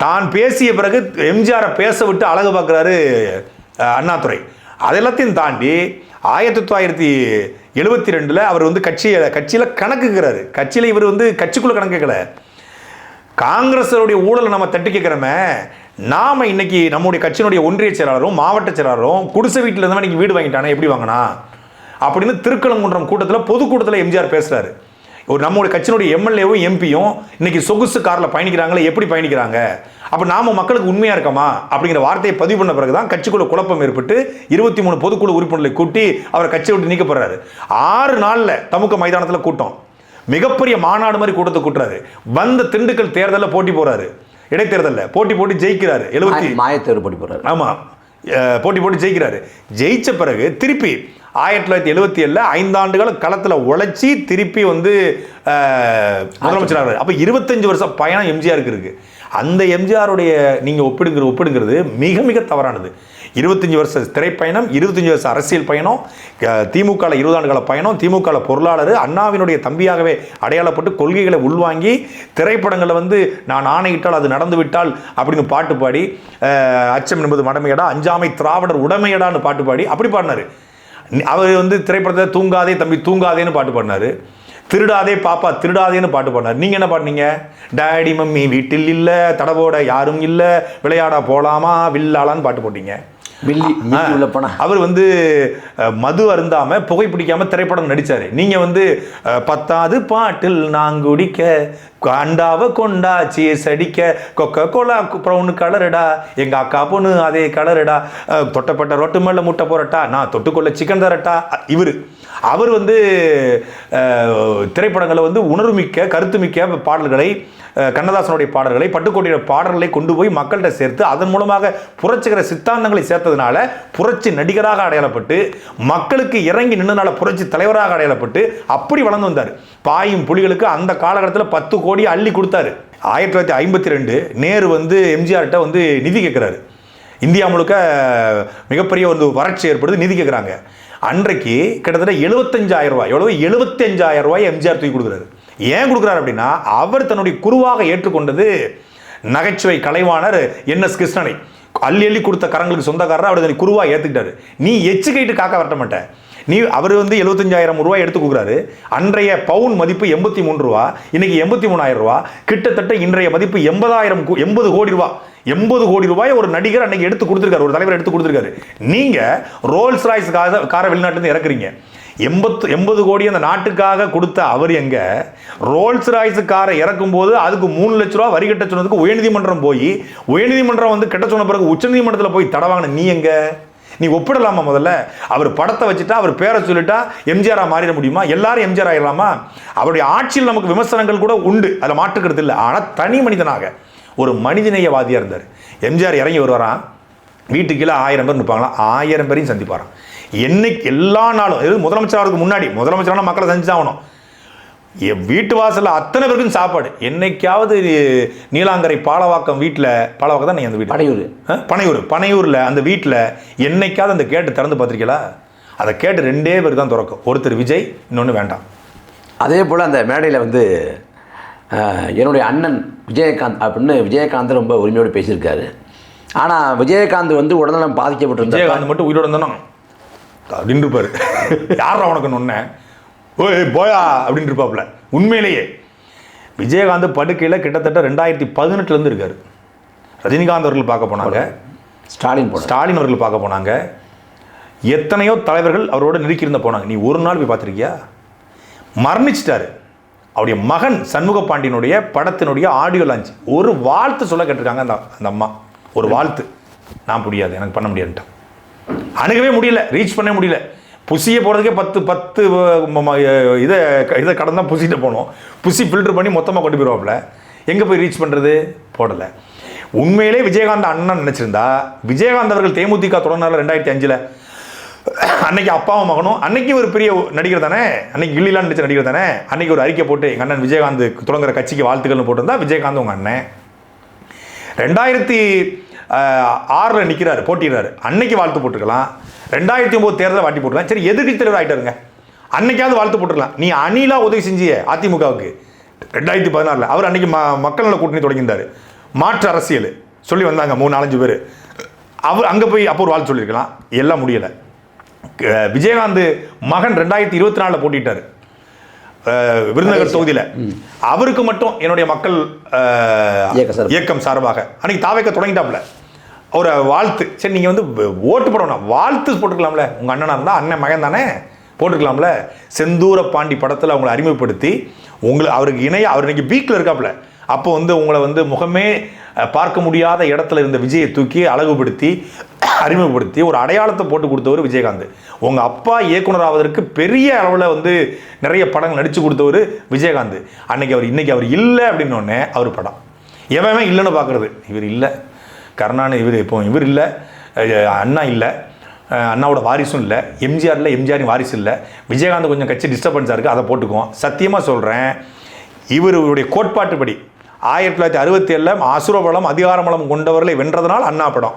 தான் பேசிய பிறகு எம்ஜிஆரை பேச விட்டு அழகு பார்க்குறாரு அண்ணாதுரை. அதெல்லாத்தையும் தாண்டி 1972 அவர் வந்து கட்சியில் கணக்குக்கிறாரு. கட்சியில் இவர் வந்து கட்சிக்குள்ளே கணக்கு கேட்கல, காங்கிரஸருடைய ஊழலை நம்ம தட்டி கேட்குறோமே. நாம் இன்னைக்கு நம்முடைய கட்சியினுடைய ஒன்றிய செயலாளரும் மாவட்ட செயலாளரும் குடிசை வீட்டில் இருந்தவன் இன்னைக்கு வீடு வாங்கிட்டானே, எப்படி வாங்கினா அப்படின்னு திருக்கலங்குன்றம் கூட்டத்தில் பொதுக்கூட்டத்தில் எம்ஜிஆர் பேசுகிறாரு. ஒரு நம்மளுடைய கட்சியினுடைய எம்எல்ஏவும் எம்பியும் இன்னைக்கு சொகுசு காரில் பயணிக்கிறாங்களே, எப்படி பயணிக்கிறாங்க? அப்போ நாம மக்களுக்கு உண்மையா இருக்கமா அப்படிங்கிற வார்த்தையை பதிவு பண்ண பிறகுதான் கட்சிக்குள்ள குழப்பம் ஏற்பட்டு 23 பொதுக்குழு உறுப்பினர்களை கூட்டி அவர் கட்சியை விட்டு நீக்கப்படுறாரு. 6 நாள்ல தமுக மைதானத்தில் கூட்டம், மிகப்பெரிய மாநாடு மாதிரி கூட்டத்தை கூட்டுறாரு. வந்த திண்டுக்கல் தேர்தலில் போட்டி போறாரு, இடைத்தேர்தலில் போட்டி ஜெயிக்கிறாரு. 70 மாயத்தேர்வு போட்டி போறாரு. ஆமா, போட்டி ஜெயிக்கிறாரு. ஜெயிச்ச பிறகு திருப்பி 1977 5 ஆண்டுகள் களத்தில் உழைச்சி திருப்பி வந்து முதலமைச்சராக. அப்போ 25 வருஷம் பயணம் எம்ஜிஆருக்கு இருக்கு. அந்த எம்ஜிஆருடைய நீங்க ஒப்பிடுங்கிறது மிக மிக தவறானது. 25 வருஷ திரைப்பயணம், 25 வருஷ அரசியல் பயணம், திமுக 20 ஆண்டு கால பயணம், திமுக பொருளாளர், அண்ணாவினுடைய தம்பியாகவே அடையாளப்பட்டு கொள்கைகளை உள்வாங்கி திரைப்படங்களை வந்து நான் ஆணையிட்டால் அது நடந்து விட்டால் அப்படின்னு பாட்டு பாடி, அச்சம் என்பது மடமையடா, அஞ்சாமை திராவிடர் உடமையடான்னு பாட்டு பாடி அப்படி பாடினாரு. அவர் வந்து திரைப்படத்தை தூங்காதே தம்பி தூங்காதேன்னு பாட்டு பாடினாரு, திருடாதே பாப்பா திருடாதேன்னு பாட்டு பாடினார். நீங்க என்ன பாடினீங்க? டாடி மம்மி வீட்டில் இல்ல, தடவோட யாரும் இல்ல, விளையாட போலாமா வில்லாளான்னு பாட்டு போட்டீங்க. அவர் வந்து மது அருந்தாம புகை பிடிக்காம திரைப்படம் நடிச்சாரு. நீங்க வந்து 10வது பாட்டில் நாங்குடிக்க அண்டாவ கொண்டாச்சி சடிக்க கொக்க கோலா ப்ரௌனு கலருடா, எங்க அக்கா பொண்ணு அதே கலருடா, தொட்டப்பட்ட ரொட்டு மேல முட்டை போறட்டா, நான் தொட்டுக்கொள்ள சிக்கன் தரட்டா. அவர் வந்து திரைப்படங்களை வந்து உணர்வுமிக்க கருத்துமிக்க பாடல்களை, கண்ணதாசனுடைய பாடல்களை, பட்டுக்கோட்டையோட பாடல்களை கொண்டு போய் மக்கள்கிட்ட சேர்த்து அதன் மூலமாக புரட்சிகர சித்தாந்தங்களை சேர்த்ததுனால புரட்சி நடிகராக அடையாளப்பட்டு, மக்களுக்கு இறங்கி நின்றனால புரட்சி தலைவராக அடையாளப்பட்டு அப்படி வளர்ந்து வந்தார். பாயும் புலிகளுக்கு அந்த காலகட்டத்தில் 10 கோடி அள்ளி கொடுத்தாரு. 1952 நேரு வந்து எம்ஜிஆர்கிட்ட வந்து நிதி கேட்கிறாரு. இந்தியா முழுக்க மிகப்பெரிய ஒரு வறட்சி ஏற்படுது, நிதி கேட்குறாங்க. அன்றைக்கு கிட்டத்தட்ட 75,000 ரூபாய், எவ்வளவு 75,000 ரூபாய் எம்ஜிஆர் தூக்கி கொடுக்குறாரு. ஏன் கொடுக்குறாரு அப்படின்னா, அவர் தன்னுடைய குருவாக ஏற்றுக்கொண்டது நகைச்சுவை கலைவாணர் NS கிருஷ்ணனை. அள்ளி கொடுத்த கரங்களுக்கு சொந்தக்காரர் அவர் குருவாக ஏற்றுக்கிட்டாரு. நீ எச்சு கைட்டு காக்க வரட்ட மாட்டேன். அவர் வந்து 75,000 ரூபாய் எடுத்து கொடுக்குறாரு. அன்றைய பவுன் மதிப்பு 83 ரூபா, இன்னைக்கு 83,000 ரூபா, கிட்டத்தட்ட இன்றைய மதிப்பு 80 கோடி ரூபாய். 80 கோடி ரூபாய் ஒரு நடிகர் அன்னைக்கு எடுத்து கொடுத்துருக்காரு, ஒரு தலைவர் எடுத்து கொடுத்துருக்காரு. நீங்க ரோல்ஸ் ராய்ஸ் கார வெளிநாட்டிலிருந்து இறக்குறீங்க. 80 கோடி அந்த நாட்டுக்காக கொடுத்த அவர் எங்க? ரோல்ஸ் ராய்ஸ் காரை இறக்கும் போது அதுக்கு 3 லட்ச ரூபா வரி கட்ட சொன்னதுக்கு உயர்நீதிமன்றம் போய், உயர்நீதிமன்றம் வந்து கட்ட சொன்ன பிறகு உச்சநீதிமன்றத்தில் போய் தடவாங்க. நீ எங்க? நீ ஒப்பிடலாமா? முதல்ல அவர் படத்தை வச்சுட்டா, அவர் பேரை சொல்லிட்டா எம்ஜிஆரா மாறிட முடியுமா? எல்லாரும் எம்ஜிஆர் ஆயிடலாமா? அவருடைய ஆட்சியில் நமக்கு விமர்சனங்கள் கூட உண்டு, அதில் மாற்றுக்கிறது இல்லை. ஆனால் தனி மனிதனாக ஒரு மனிதநேயவாதியாக இருந்தார். எம்ஜிஆர் இறங்கி வருவாராம், வீட்டுக்கு 1000 பேர் நிற்பாங்களாம், 1000 பேரையும் சந்திப்பாராம். என்னைக்கு எல்லா நாளும் முதலமைச்சருக்கு முன்னாடி, முதலமைச்சரான மக்களை சந்திச்சாகணும். வீட்டு வாசலில் அத்தனை பேருக்கும் சாப்பாடு. என்னைக்காவது நீலாங்கரை பாலவாக்கம் வீட்டில், பாலவாக்கம் தான் அந்த வீட்டு பனையூரில் அந்த வீட்டில் என்னைக்காவது அந்த கேட்டு திறந்து பார்த்துருக்கீங்களா? அதை கேட்டு 2 பேர் தான் திறக்கும். ஒருத்தர் விஜய், இன்னொன்று வேண்டாம். அதே போல் அந்த மேடையில் வந்து என்னுடைய அண்ணன் விஜயகாந்த் அப்படின்னு விஜயகாந்த் ரொம்ப உரிமையோடு பேசியிருக்காரு. ஆனால் விஜயகாந்த் வந்து உடல்நலம் பாதிக்கப்பட்டிருந்த விஜயகாந்த் மட்டும் உயிரோடு இருந்தாலும் அப்படின்னு இருப்பார். யாரா உனக்கு ஒன்று ஓய் போயா அப்படின்னு இருப்பாப்புல. உண்மையிலேயே விஜயகாந்த் படுக்கையில் கிட்டத்தட்ட 2018 இருக்காரு. ரஜினிகாந்த் அவர்கள் பார்க்க போனாங்க, ஸ்டாலின் அவர்கள் பார்க்க போனாங்க, எத்தனையோ தலைவர்கள் அவரோட நெருக்கியிருந்த போனாங்க. நீ ஒரு நாள் போய் பார்த்துருக்கியா? மரணிச்சிட்டாரு. அவருடைய மகன் சண்முக பாண்டியனுடைய படத்தினுடைய ஆடியோ லான்ச் ஒரு வாழ்த்து சொல்ல கேட்டிருக்காங்க அந்த அம்மா. ஒரு வாழ்த்து. நான் முடியாது, எனக்கு பண்ண முடியாதுன்ட்டான். அணுகவே முடியல, ரீச் பண்ண முடியல. புசியை போகிறதுக்கே 10 இதை கடந்து தான் புசிட்டு போனோம். புசி ஃபில்டர் பண்ணி மொத்தமாக கொண்டு போயிடுவாப்புல. எங்கே போய் ரீச் பண்ணுறது? போடலை. உண்மையிலே விஜயகாந்த் அண்ணன் நினச்சிருந்தா, விஜயகாந்த் அவர்கள் தேமுதிக தொடர்னால 2005 அன்னைக்கு அப்பாவும் மகனும், அன்னைக்கு ஒரு பெரிய நடிகர் தானே, அன்னைக்கு கில்லிலாம் நடிச்ச நடிகர் தானே, அன்னைக்கு ஒரு அறிக்கை போட்டு எங்கள் அண்ணன் விஜயகாந்த் தொடங்குற கட்சிக்கு வாழ்த்துக்கள்னு போட்டிருந்தா, விஜயகாந்த் உங்கள் அண்ணன் 2006 நிற்கிறாரு, போட்டிடுறாரு, அன்னைக்கு வாழ்த்து போட்டுருக்கலாம். 2009 தேர்தலை வாட்டி போட்டுக்கலாம். சரி, எதிர்க்கட்சி தலைவர் ஆகிட்டாருங்க, அன்னைக்காவது வாழ்த்து போட்டுருக்கலாம். நீ அணிலா உதவி செஞ்சிய அதிமுகவுக்கு 2016 அவர் அன்னைக்கு மக்கள் நல கூட்டணி தொடங்கியிருந்தார். மாற்று அரசியல் சொல்லி வந்தாங்க 3-4 பேர். அவர் அங்கே போய் அப்போ ஒரு வாழ்த்து சொல்லியிருக்கலாம். எல்லாம் முடியலை. விஜயகாந்த் மகன் 2024 போட்டிட்டார் விருதுநகர் தொகுதியில். அவருக்கு மட்டும் என்னுடைய மக்கள் இயக்கம் சார்பாக அன்னைக்கு தாவேக்க தொடங்கிட்டாப்ல ஒரு வாழ்த்து. சரி, நீங்கள் வந்து ஓட்டு போடணும், வாழ்த்து போட்டுக்கலாம்ல. உங்கள் அண்ணனாக இருந்தால் அண்ணன் மகன் தானே, போட்டிருக்கலாம்ல. செந்தூர பாண்டி படத்தில் அவங்களை அறிமுகப்படுத்தி அவருக்கு இணைய அவர் இன்னைக்கு பீக்கில் இருக்காப்புல. அப்போ வந்து உங்களை வந்து முகமே பார்க்க முடியாத இடத்துல இருந்த விஜயை தூக்கி அழகுபடுத்தி அறிமுகப்படுத்தி ஒரு அடையாளத்தை போட்டு கொடுத்தவர் விஜயகாந்த். உங்கள் அப்பா இயக்குனர் ஆவதற்கு பெரிய அளவில் வந்து நிறைய படங்கள் நடித்து கொடுத்தவர் விஜயகாந்த். இன்னைக்கு அவர் இல்லை அப்படின்னோடனே அவர் படம் எவன் இல்லைன்னு பார்க்குறது. இவர் இல்லை, கருணாநிதி இவர் இல்லை, அண்ணா இல்லை, அண்ணாவோட வாரிசும் இல்லை, எம்ஜிஆர் இல்லை, எம்ஜிஆரின் வாரிசு இல்லை, விஜயகாந்த் கொஞ்சம் கட்சி டிஸ்டர்பன்ஸாக இருக்குது, அதை போட்டுக்குவோம். சத்தியமாக சொல்கிறேன், இவருடைய கோட்பாட்டுப்படி 1967 அசுரபலம் அதிகாரபலம் கொண்டவர்களை வென்றதனால் அண்ணா படம்,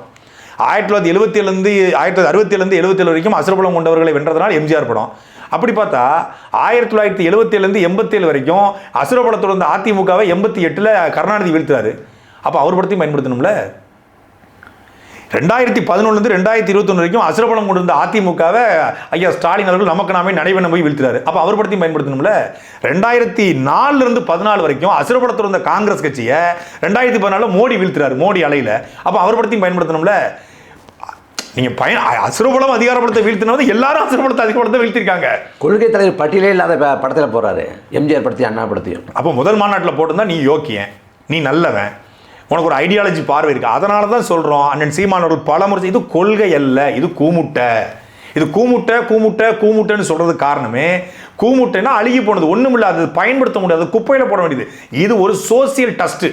1967 1967 வரைக்கும் அசுரபலம் கொண்டவர்களை வென்றதனால் எம்ஜிஆர் படம். அப்படி பார்த்தா 1977 87 வரைக்கும் அசுரபலத்தோட இருந்த அதிமுகவை 88 கருணாநிதி வீழ்த்துறாரு. அப்போ அவர் படத்தையும் பயன்படுத்தணும்ல. 2011 2021 வரைக்கும் அசுரபலம் கொண்டு இருந்த அதிமுகவை ஐயா ஸ்டாலின் அவர்கள் நமக்கு நாமே நடைபெற போய் வீழ்த்துறாரு. அப்போ அவர் படத்தையும் பயன்படுத்தணும்ல. 2004 14 வரைக்கும் அசுரபலத்தில் இருந்த காங்கிரஸ் கட்சியை 2014 மோடி வீழ்த்துறாரு, மோடி அலையில். அப்போ அவர் படத்தையும் பயன்படுத்தணும்ல. நீங்கள் அசுரபலம் அதிகாரப்படத்தை வீழ்த்தினது எல்லாரும் அசுரபலத்தை அதிகாரப்படத்தை வீழ்த்திருக்காங்க. கொள்கை தலைவர் பட்டியலே இல்லாத படத்தில் போகிறாரு, எம்ஜிஆர் படத்தையும் அண்ணா படத்தையும். அப்போ முதல் மாநாட்டில் போட்டிருந்தா நீ யோக்கியன், நீ நல்லவன், உனக்கு ஒரு ஐடியாலஜி பார்வை இருக்குது. அதனால தான் சொல்கிறோம், அண்ணன் சீமான் அவர்கள் பலமுறை இது கொள்கை அல்ல, இது கூமுட்டை, இது கூமுட்டை கூமுட்டை கூமுட்டைன்னு சொல்கிறது காரணமே, கூமுட்டைன்னா அழுகி போனது, ஒன்றும் இல்லை, அது பயன்படுத்த முடியாது, குப்பையில் போட வேண்டியது. இது ஒரு சோசியல் டஸ்ட்டு,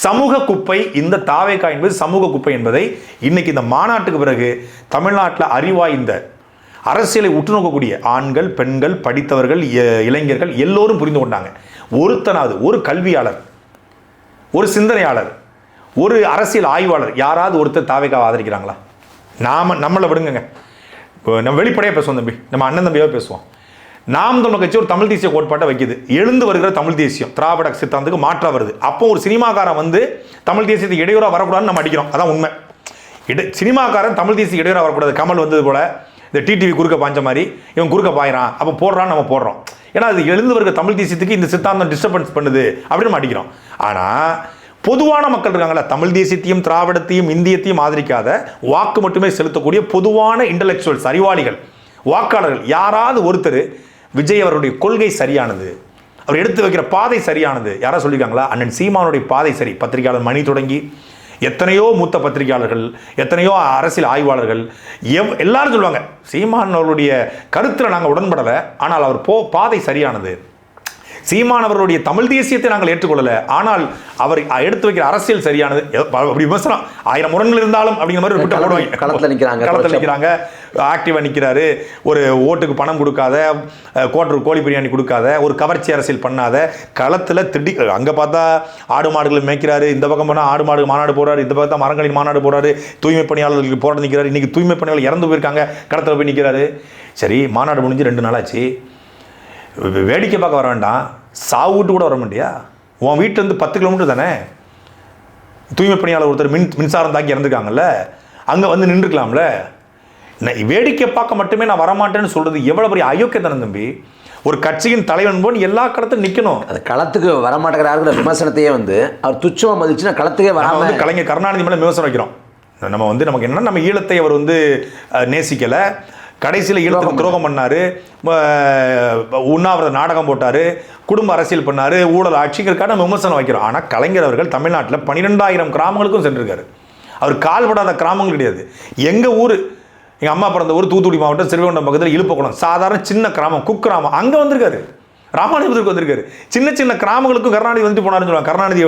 சமூக குப்பை. இந்த தாவேகா என்பது சமூக குப்பை என்பதை இன்னைக்கு இந்த மாநாட்டுக்கு பிறகு தமிழ்நாட்டில் அறிவாய்ந்த அரசியலை உற்றுநோக்கக்கூடிய ஆண்கள், பெண்கள், படித்தவர்கள், இளைஞர்கள் எல்லோரும் புரிந்து கொண்டாங்க. ஒருத்தனாவது ஒரு கல்வியாளர், ஒரு சிந்தனையாளர், ஒரு அரசியல் ஆய்வாளர் யாராவது ஒருத்தர் தாவேகாவை ஆதரிக்கிறாங்களா? நம்மளை விடுங்க, நம்ம வெளிப்படையாக பேசுவோம் தம்பி, நம்ம அண்ணன் தம்பியாக பேசுவோம். நாம் தமிழ் கட்சி ஒரு தமிழ் தேசிய கோட்பாட்டை வைக்குது. எழுந்து வருகிற தமிழ் தேசியம் திராவிட சித்தாந்தத்துக்கு மாற்றா வருது. அப்போ ஒரு சினிமாக்காரன் வந்து தமிழ் தேசியத்துக்கு இடையூறாக வரக்கூடாதுன்னு நம்ம அடிக்கிறோம். அதான் உண்மை. சினிமாக்காரன் தமிழ் தேசிய இடையூறாக வரக்கூடாது. கமல் வந்தது போல இந்த டிடிவி குறுக்க பாய்ஞ்ச மாதிரி இவன் குறுக்க பாயிறான், அப்போ போடுறான்னு நம்ம போடுறோம். ஏன்னா அது எழுந்து வருகிற தமிழ் தேசியத்துக்கு இந்த சித்தாந்தம் டிஸ்டர்பன்ஸ் பண்ணுது அப்படின்னு நம்ம அடிக்கிறோம். ஆனால் பொதுவான மக்கள் இருக்காங்களா, தமிழ் தேசியத்தையும் திராவிடத்தையும் இந்தியத்தையும் ஆதரிக்காத வாக்கு மட்டுமே செலுத்தக்கூடிய பொதுவான இன்டலெக்சுவல்ஸ், அறிவாளிகள், வாக்காளர்கள் யாராவது ஒருத்தர் விஜய் அவருடைய கொள்கை சரியானது, அவர் எடுத்து வைக்கிற பாதை சரியானது யாராவது சொல்லியிருக்காங்களா? அண்ணன் சீமானுடைய பாதை சரி. பத்திரிகையாளர் மணி தொடங்கி எத்தனையோ மூத்த பத்திரிகையாளர்கள், எத்தனையோ அரசியல் ஆய்வாளர்கள் எல்லாரும் சொல்லுவாங்க, சீமான் அவருடைய கருத்தில் நாங்கள் உடன்படலை, ஆனால் அவர் பாதை சரியானது. சீமானவர்களுடைய தமிழ் தேசியத்தை நாங்கள் ஏற்றுக்கொள்ளலை, ஆனால் அவர் எடுத்து வைக்கிற அரசியல் சரியானது. அப்படி விமர்சனம் 1000 முரண்கள் இருந்தாலும் அப்படிங்கிற மாதிரி விட்டு போடுவாங்க. களத்தில் நிற்கிறாங்க, ஆக்டிவாக நிற்கிறாரு, ஒரு ஓட்டுக்கு பணம் கொடுக்காத, கோழி பிரியாணி கொடுக்காத, ஒரு கவர்ச்சி அரசியல் பண்ணாத, களத்தில் அங்கே பார்த்தா ஆடு மாடுகள் மேய்க்கிறாரு, இந்த பக்கம் போனால் ஆடு மாடு மாநாடு போகிறாரு, இந்த பக்கம் மரங்களின் மாநாடு போகிறாரு, தூய்மை பணியாளர்களுக்கு போராட நிற்கிறாரு. இன்றைக்கி தூய்மை பணியாளர் இறந்து போயிருக்காங்க, களத்தில் போய் நிற்கிறாரு. சரி, மாநாடு முடிஞ்சு 2 நாளாச்சு, வேடிக்கை பார்க்க வர வேண்டாம், சாவு வீட்டு கூட வர மாட்டியா? உன் வீட்டிலேருந்து 10 கிலோமீட்டர் தானே. தூய்மை பணியாளர் ஒருத்தர் மின்சாரம் தாக்கி இறந்துருக்காங்கல்ல, அங்கே வந்து நின்றுக்கலாம்ல. வேடிக்கை பார்க்க மட்டுமே நான் வரமாட்டேன்னு சொல்கிறது எவ்வளோ பெரிய அயோக்கியத்தனம் தம்பி. ஒரு கட்சியின் தலைவன் போன் எல்லா களத்துக்கும் நிற்கணும். அது களத்துக்கு வரமாட்டேங்கிறாருங்கிற விமர்சனத்தையே வந்து அவர் துச்சமாக மதிச்சுன்னா களத்துக்கே வராமல் வந்து கலைஞர் கருணாநிதி மேலே விமர்சனம் வைக்கிறோம். நம்ம வந்து நமக்கு என்னன்னா, நம்ம ஈழத்தை அவர் வந்து நேசிக்கலை, கடைசியில் ஈழத்துக்கு துரோகம் பண்ணார், உண்ணாவிரத நாடகம் போட்டார், குடும்ப அரசியல் பண்ணார், ஊழல் ஆட்சிங்கிறதுக்காக நம்ம விமர்சனம் வைக்கிறோம். ஆனால் கலைஞர் அவர்கள் தமிழ்நாட்டில் 12,000 கிராமங்களுக்கும் சென்றிருக்காரு. அவர் கால்படாத கிராமங்கள் கிடையாது. எங்கள் ஊர், எங்கள் அம்மா பிறந்த ஊர் தூத்துக்குடி மாவட்டம் சிறுவைகுண்டம் பக்கத்தில் இழுப்பக்குளம், சாதாரண சின்ன கிராமம், குக்கிராமம், அங்கே வந்திருக்காரு. ராமானுஜத்துக்கு வந்திருக்காரு. சின்ன சின்ன கிராமங்களுக்கும் கருணாநிதி வந்துட்டு போனாருன்னு சொல்லுவாங்க. கருணாநிதி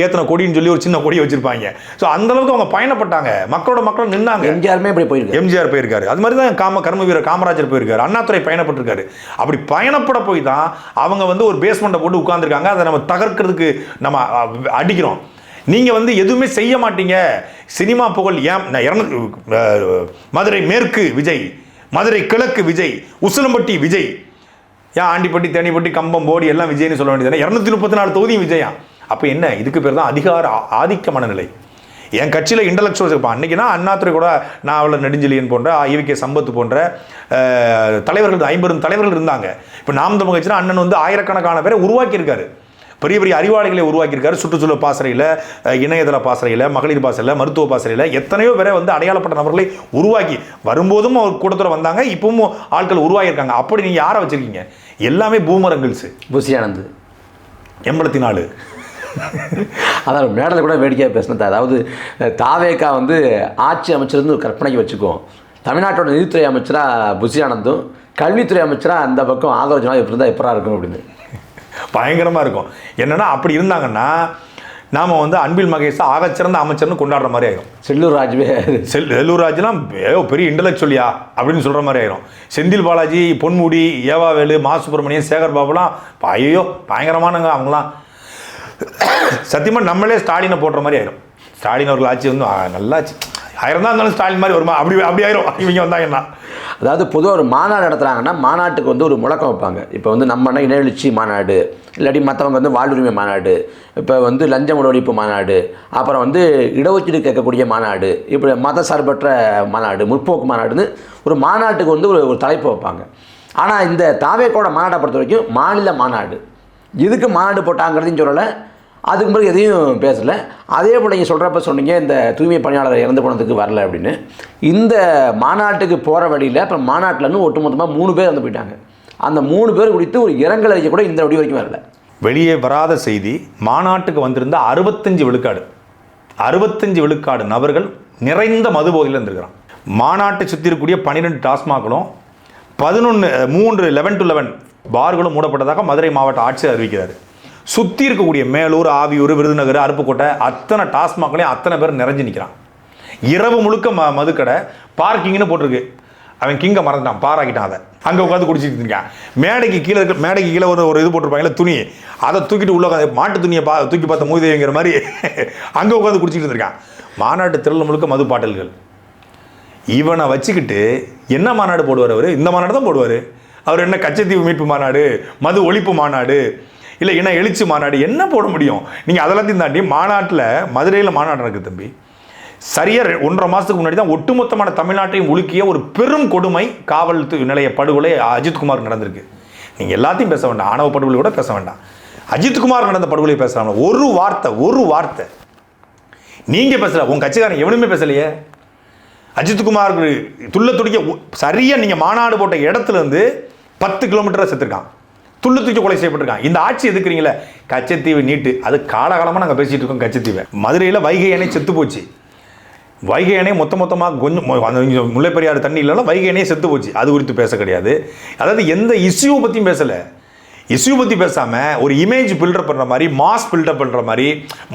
ஏற்றின கொடின்னு சொல்லி ஒரு சின்ன கொடியை வச்சிருப்பாங்க. ஸோ அந்தளவுக்கு அவங்க பயணப்பட்டாங்க, மக்களும் நின்னாங்க. எம்ஜிஆருமே இப்படி போயிருக்கு, எம்ஜிஆர் போயிருக்காரு. அது மாதிரி தான் கர்ம வீரர் காமராஜர் போயிருக்காரு, அண்ணாதுரை பயணப்பட்டிருக்காரு. அப்படி பயணப்பட போய் தான் அவங்க வந்து ஒரு பேஸ்மெண்ட்டை போட்டு உட்காந்துருக்காங்க. அதை நம்ம தகர்க்கிறதுக்கு நம்ம அடிக்கிறோம். நீங்கள் வந்து எதுவுமே செய்ய மாட்டீங்க. சினிமா புகழ் மதுரை மேற்கு விஜய், மதுரை கிழக்கு விஜய், உசிலம்பட்டி விஜய், ஏன் ஆண்டிப்பட்டி, தேனிப்பட்டி, கம்பம், போடி எல்லாம் விஜய்னு சொல்ல வேண்டியது. 234 தொகுதியும் விஜயா. அப்போ என்ன, இதுக்கு பேர் தான் அதிகார ஆதிக்க மனநிலை. என் கட்சியில் இன்டலெக்சுவல்ஸ் இருப்பான். அன்றைக்கினா அண்ணாதுரை கூட, நாவலர் நெடுஞ்செழியன் போன்ற, ஈவிகே சம்பத் போன்ற தலைவர்கள் 50 தலைவர்கள் இருந்தாங்க. இப்போ நாம் தமிழ் கட்சினா அண்ணன் வந்து ஆயிரக்கணக்கான பேரை உருவாக்கியிருக்காரு. பெரிய பெரிய அறிவாளிகளை உருவாக்கியிருக்காரு. சுற்றுச்சூழல் பாசறையில், இணையதள பாசறையில், மகளிர் பாசறையில், மருத்துவ பாசறையில் எத்தனையோ பேரை வந்து அடையாளப்பட்ட நபர்களை உருவாக்கி வரும்போதும் அவர் கூட்டத்தில் வந்தாங்க. இப்பவும் ஆட்கள் உருவாகியிருக்காங்க. அப்படி நீங்கள் யாரை வச்சுருக்கீங்க? எல்லாமே பூமரங்கிள்ஸு. புசி ஆனந்த் 84. அதான் மேடலை கூட வேடிக்கையாக பேசினது. அதாவது தாவேக்கா வந்து ஆட்சி அமைச்சர்னு ஒரு கற்பனைக்கு வச்சுக்குவோம். தமிழ்நாட்டோட நிதித்துறை அமைச்சராக புசி ஆனந்தும், கல்வித்துறை அமைச்சராக அந்த பக்கம் ஆதரவு எப்படி இருந்தால் எப்படா இருக்கும் அப்படின்னு பயங்கரமாக இருக்கும். என்னென்னா அப்படி இருந்தாங்கன்னா நாம் வந்து அன்பில் மகேஷ் ஆகச்சிறந்த அமைச்சர்னு கொண்டாடுற மாதிரி ஆயிரும். செல்லூர் ராஜுவே செல்லூர் ராஜுலாம் பெரிய இன்டலெக்சுவலியா அப்படின்னு சொல்கிற மாதிரி ஆயிரும். செந்தில் பாலாஜி, பொன்முடி, ஏவாவேலு, மா சுப்பிரமணியன், சேகர் பாபுலாம் ஐயோ பயங்கரமானங்க அவங்களாம். சத்தியமாக நம்மளே ஸ்டாலினை போடுற மாதிரி ஆயிரும். ஸ்டாலின் அவர்கள் ஆட்சி வந்து நல்லாச்சு, ஆயிரம் தான் இருந்தாலும் ஸ்டாலின் மாதிரி வருமா, அப்படி ஆயிரும் இவங்க வந்தாங்கன்னா. அதாவது பொதுவாக ஒரு மாநாடு நடத்துகிறாங்கன்னா மாநாட்டுக்கு வந்து ஒரு முழக்கம் வைப்பாங்க. இப்போ வந்து நம்ம இணையெழுச்சி மாநாடு, இல்லாட்டி மற்றவங்க வந்து வாழ்வுரிமை மாநாடு, இப்போ வந்து லஞ்சம் ஒழிப்பு மாநாடு, அப்புறம் வந்து இடஒதுக்கீடு கேட்கக்கூடிய மாநாடு, இப்படி மத சார்பற்ற மாநாடு, முற்போக்கு மாநாடுன்னு ஒரு மாநாட்டுக்கு வந்து ஒரு தலைப்பு வைப்பாங்க. ஆனால் இந்த தாவேக்கோட மாநாட்டை பொறுத்த வரைக்கும் மாநில மாநாடு. எதுக்கு மாநாடு போட்டாங்கிறதையும் சொல்லலை, அதுக்கு பிறகு எதையும் பேசலை. அதே போல் நீங்கள் சொல்கிறப்ப சொன்னீங்க இந்த தூய்மை பணியாளர் இறந்து போனதுக்கு வரல அப்படின்னு. இந்த மாநாட்டுக்கு போகிற வழியில் அப்புறம் மாநாட்டில்னு ஒட்டுமொத்தமாக 3 பேர் இறந்து போயிட்டாங்க. அந்த 3 பேர் குறித்து ஒரு இரங்கல் அறிக்கை கூட இந்த வழி வரைக்கும் வரல. வெளியே வராத செய்தி, மாநாட்டுக்கு வந்திருந்த 65 விழுக்காடு நபர்கள் நிறைந்த மது போதையில் இருந்திருக்கிறான். மாநாட்டை சுற்றி இருக்கக்கூடிய 12 டாஸ்மாக்களும் 11 to 11 பார்களும் மூடப்பட்டதாக மதுரை மாவட்ட ஆட்சியர் அறிவிக்கிறார். சுற்றி இருக்கக்கூடிய மேலூர், ஆவியூர், விருதுநகர், அருப்புக்கோட்டை அத்தனை டாஸ்மாக்லையும் அத்தனை பேர் நிறைஞ்சு நிற்கிறான். இரவு முழுக்க மதுக்கடை, பார்க்கிங்னு போட்டிருக்கு. அவன் கிங்கை மறந்துட்டான், பாராக்கிட்டான். அதை அங்கே உட்காந்து குடிச்சிட்டு இருக்கான். மேடைக்கு கீழே ஒரு இது போட்டிருப்பாங்களே துணி, அதை தூக்கிட்டு உள்ள மாட்டு துணியை தூக்கி பார்த்த மூதேவிங்கிற மாதிரி அங்கே உட்காந்து குடிச்சிட்டு இருந்திருக்கான். மாநாட்டு திரள் முழுக்க மது பாட்டல்கள். இவனை வச்சுக்கிட்டு என்ன மாநாடு போடுவார் அவர்? இந்த மாநாடு தான் போடுவார். அவர் என்ன கச்சத்தீவு மீட்பு மாநாடு, மது ஒழிப்பு மாநாடு, இல்லை என்ன எழுச்சி மாநாடு என்ன போட முடியும்? நீங்கள் அதெல்லாத்தையும் தாண்டி மாநாட்டில், மதுரையில் மாநாடு நடக்குது தம்பி. சரியாக 1.5 மாதத்துக்கு முன்னாடி தான் ஒட்டுமொத்தமான தமிழ்நாட்டையும் உலுக்கிய ஒரு பெரும் கொடுமை, காவல் நிலைய படுகொலை அஜித்குமார் நடந்திருக்கு. நீங்கள் எல்லாத்தையும் பேச வேண்டாம், ஆணவ படுகொலை கூட பேச வேண்டாம், அஜித்குமார் நடந்த படுகொலையை பேசலாம். ஒரு வார்த்தை நீங்கள் பேசல, உங்கள் கட்சிக்காரன் எவனுமே பேசலையே. அஜித்குமார் துள்ள துடிக்க சரியாக நீங்கள் மாநாடு போட்ட இடத்துலேருந்து 10 கிலோமீட்டராக செத்துருக்கான், துள்ளு தூக்கி கொலை செய்யப்பட்டிருக்கான். இந்த ஆட்சி எதுக்குறீங்களே? கச்சத்தீவு நீட்டு, அது காலகாலமாக நாங்கள் பேசிகிட்டு இருக்கோம். கச்சத்தீவை மதுரையில் வைகை அணை செத்து போச்சு. வைகை அணை மொத்தமாக கொஞ்சம் முல்லைப்பெரியாறு தண்ணி இல்லைனா வைகை அணையே செத்து போச்சு. அது குறித்து பேச கிடையாது. அதாவது எந்த இஷ்யூவை பற்றியும் பேசலை. இஷ்யூ பற்றி பேசாமல் ஒரு இமேஜ் பில்டப் பண்ணுற மாதிரி, மாஸ் பில்டப் பண்ணுற மாதிரி.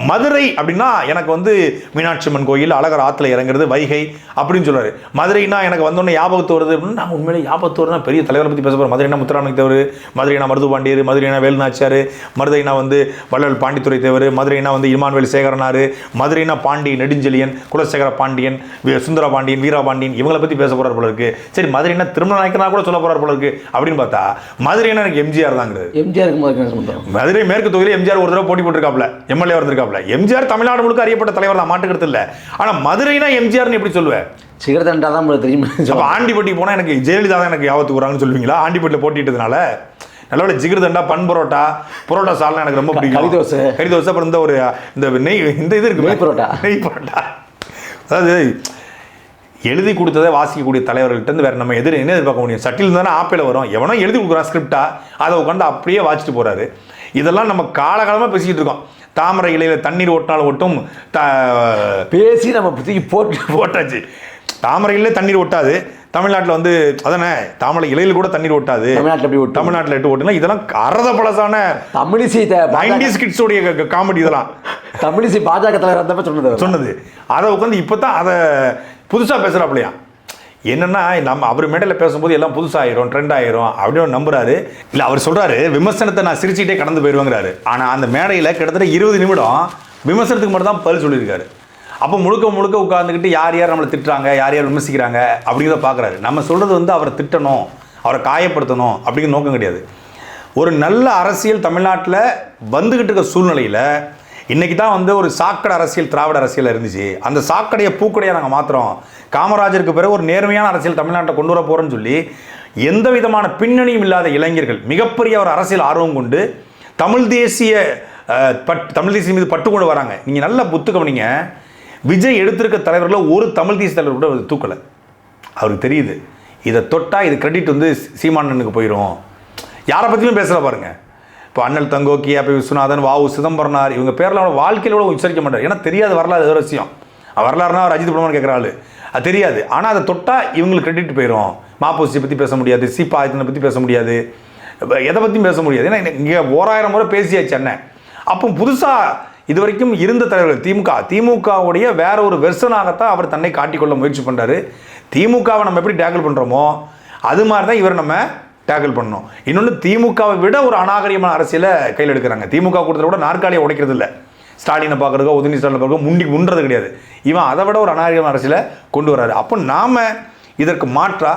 மதுரை அப்படின்னா எனக்கு வந்து மீனாட்சி அம்மன் கோயில், அழகர் ஆற்றுல இறங்குறது, வைகை அப்படின்னு சொல்கிறாரு. மதுரைனா எனக்கு வந்தோடனே ஞாபகத்து வருது அப்படின்னு. நான் உண்மையிலே ஞாபகத்து வருதுன்னா பெரிய தலைவரை பற்றி பேச போகிறோம். மதுரைனா முத்துராமலிங்க தேவர், மதுரைனா மருது பாண்டியர், மதுரைனா வேலுநாச்சியார், மதுரைனா வந்து வள்ளல் பாண்டித்துறை தேவர், மதுரைனா வந்து இமானுவேல் சேகரனார், மதுரைனா பாண்டி நெடுஞ்செழியன், குலசேகர பாண்டியன், சுந்தர பாண்டியன், வீரபாண்டியன், இவங்களை பற்றி பேச போகிறார் போல இருக்கு. சரி, மதுரைனா திருமண நாயக்கனா கூட சொல்ல போகிறார் போல இருக்கு. அப்படின்னு பார்த்தா மதுரைனா எனக்கு எம்ஜிஆர் தாங்க. மதுரை மேற்கு தொகுதியில் எம்ஜிஆர் ஒரு தடவை போட்டி போட்டிருக்காப்ல, எம்எல்ஏ வந்திருக்காப்ல. எம்ஜிஆர் தமிழ்நாடு முழுக்க அறியப்பட்ட தலைவர் தான், மாட்டுக்கிறது இல்லை. ஆனால் மதுரைனா எம்ஜிஆர்னு எப்படி சொல்லுவேன்? சிகரதண்டா தான் தெரியும். அப்போ ஆண்டிப்பட்டி போனால் எனக்கு ஜெயலலிதா தான் எனக்கு யாபத்துக்கு வராங்கன்னு சொல்லுவீங்களா? ஆண்டிப்பட்டியில் போட்டிட்டதுனால நல்ல ஜிகிர்தண்டா, பன் பரோட்டா சால்னா எனக்கு ரொம்ப பிடிக்கும். கறிதோசை, அப்புறம் இந்த நெய், இந்த இது இருக்கு, நெய் பரோட்டா. அதாவது எழுதி கொடுத்ததை வாசிக்கக்கூடிய தலைவர்கள்ட்ட வேறு நம்ம என்ன எதிர்பார்க்க முடியும்? சட்டில் தானே ஆப்பையில் வரும். எவனோ எழுதி கொடுக்குறான் ஸ்கிரிப்டாக, அதை உட்காந்து அப்படியே வாசிட்டு போகிறாரு. இதெல்லாம் நம்ம காலகாலமாக பேசிக்கிட்டு இருக்கோம். தாமரை இலையில் தண்ணீர் ஓட்டினாலும் ஓட்டும் பேசி நம்ம பற்றி போட்டாச்சு. தாமரை இலையில் தண்ணீர் ஓட்டாது, தமிழ்நாட்டில் வந்து அதானே தாமரை இலையில் கூட தண்ணீர் ஓட்டாது, தமிழ்நாட்டில் எட்டு ஓட்டுனா இதெல்லாம் அறத பழசான தமிழிசை 90s கிட்ஸோடைய காமெடி. இதெல்லாம் தமிழிசை பாஜக தலைவர் சொன்னது. அதை உட்காந்து இப்போ தான் அதை புதுசாக பேசுகிறாப்லையா. என்னென்னா நம்ம அவர் மேடையில் பேசும்போது எல்லாம் புதுசாகிடும், ட்ரெண்ட் ஆகிரும் அப்படின்னு நம்புறாரு. இல்லை, அவர் சொல்கிறாரு விமர்சனத்தை நான் சிரிச்சுக்கிட்டே கடந்து போயிடுவாங்கிறாரு. ஆனால் அந்த மேடையில் கிட்டத்தட்ட 20 நிமிடம் விமர்சனத்துக்கு மட்டும் தான் பதில் சொல்லியிருக்காரு. அப்போ முழுக்க உட்காந்துக்கிட்டு யார் நம்மளை திட்டுறாங்க, யார் விமர்சிக்கிறாங்க அப்படிங்கிறத பார்க்குறாரு. நம்ம சொல்கிறது வந்து அவரை திட்டணும், அவரை காயப்படுத்தணும் அப்படிங்கிற நோக்கம் கிடையாது. ஒரு நல்ல அரசியல் தமிழ்நாட்டில் வந்துக்கிட்டு இருக்க சூழ்நிலையில் இன்றைக்கி தான் வந்து ஒரு சாக்கடை அரசியல், திராவிட அரசியல் இருந்துச்சு. அந்த சாக்கடையை பூக்கடையாக நாங்கள் மாற்றுறோம், காமராஜருக்கு பிறகு ஒரு நேர்மையான அரசியல் தமிழ்நாட்டை கொண்டு வர போகிறோன்னு சொல்லி எந்த விதமான பின்னணியும் இல்லாத இளைஞர்கள் மிகப்பெரிய ஒரு அரசியல் ஆர்வம் கொண்டு தமிழ் தேசிய தமிழ் தேசியம் மீது பட்டு கொண்டு வராங்க. நீங்கள் நல்ல புத்து கவனிங்க, விஜய் எடுத்திருக்க தலைவர்களில் ஒரு தமிழ் தேசிய தலைவர் கூட தூக்கலை. அவருக்கு தெரியுது இதை தொட்டால் இது கிரெடிட் வந்து சீமானனுக்கு போயிடும். யாரை பற்றியும் பேசல பாருங்க. இப்போ அண்ணல் தங்கோ, கியாபி விஸ்வநாதன், வாவு சிதம்பரனார், இவங்க பேரில் அவரோட வாழ்க்கையில் கூட உச்சரிக்க மாட்டார். ஏன்னா தெரியாது வரலாறு ஏதோ விஷயம். வரலாறுனா அவர் அஜித் படமானு கேட்குற ஆள், அது தெரியாது. ஆனால் அதை தொட்டால் இவங்களுக்கு கிரெடிட் போயிடும். மாப்போசியை பற்றி பேச முடியாது, சீப்பா ஆயத்தனை பற்றி பேச முடியாது, எதை பற்றியும் பேச முடியாது. ஏன்னா இங்கே 1000 முறை பேசியாச்சு அண்ணன். அப்போ புதுசாக இது வரைக்கும் இருந்த தலைவர்கள் திமுகவுடைய வேற ஒரு வெர்சனாகத்தான் அவர் தன்னை காட்டிக்கொள்ள முயற்சி பண்ணுறாரு. திமுகவை நம்ம எப்படி டேக்கிள் பண்ணுறோமோ அது மாதிரி தான் இவர் நம்ம டேக்கிள் பண்ணணும். இன்னொன்று, திமுகவை விட ஒரு அநாகரிகமான அரசியலை கையில் எடுக்கிறாங்க. திமுக கூட்டத்தில் கூட நாற்காலியை உடைக்கிறது இல்லை. ஸ்டாலினை பார்க்குறதுக்கோ உதயநிதி ஸ்டாலினை பார்க்க முன்றது கிடையாது. இவன் அதை விட ஒரு அநாகரிகமான அரசியலை கொண்டு வர்றாரு. அப்போ நாம் இதற்கு மாற்றா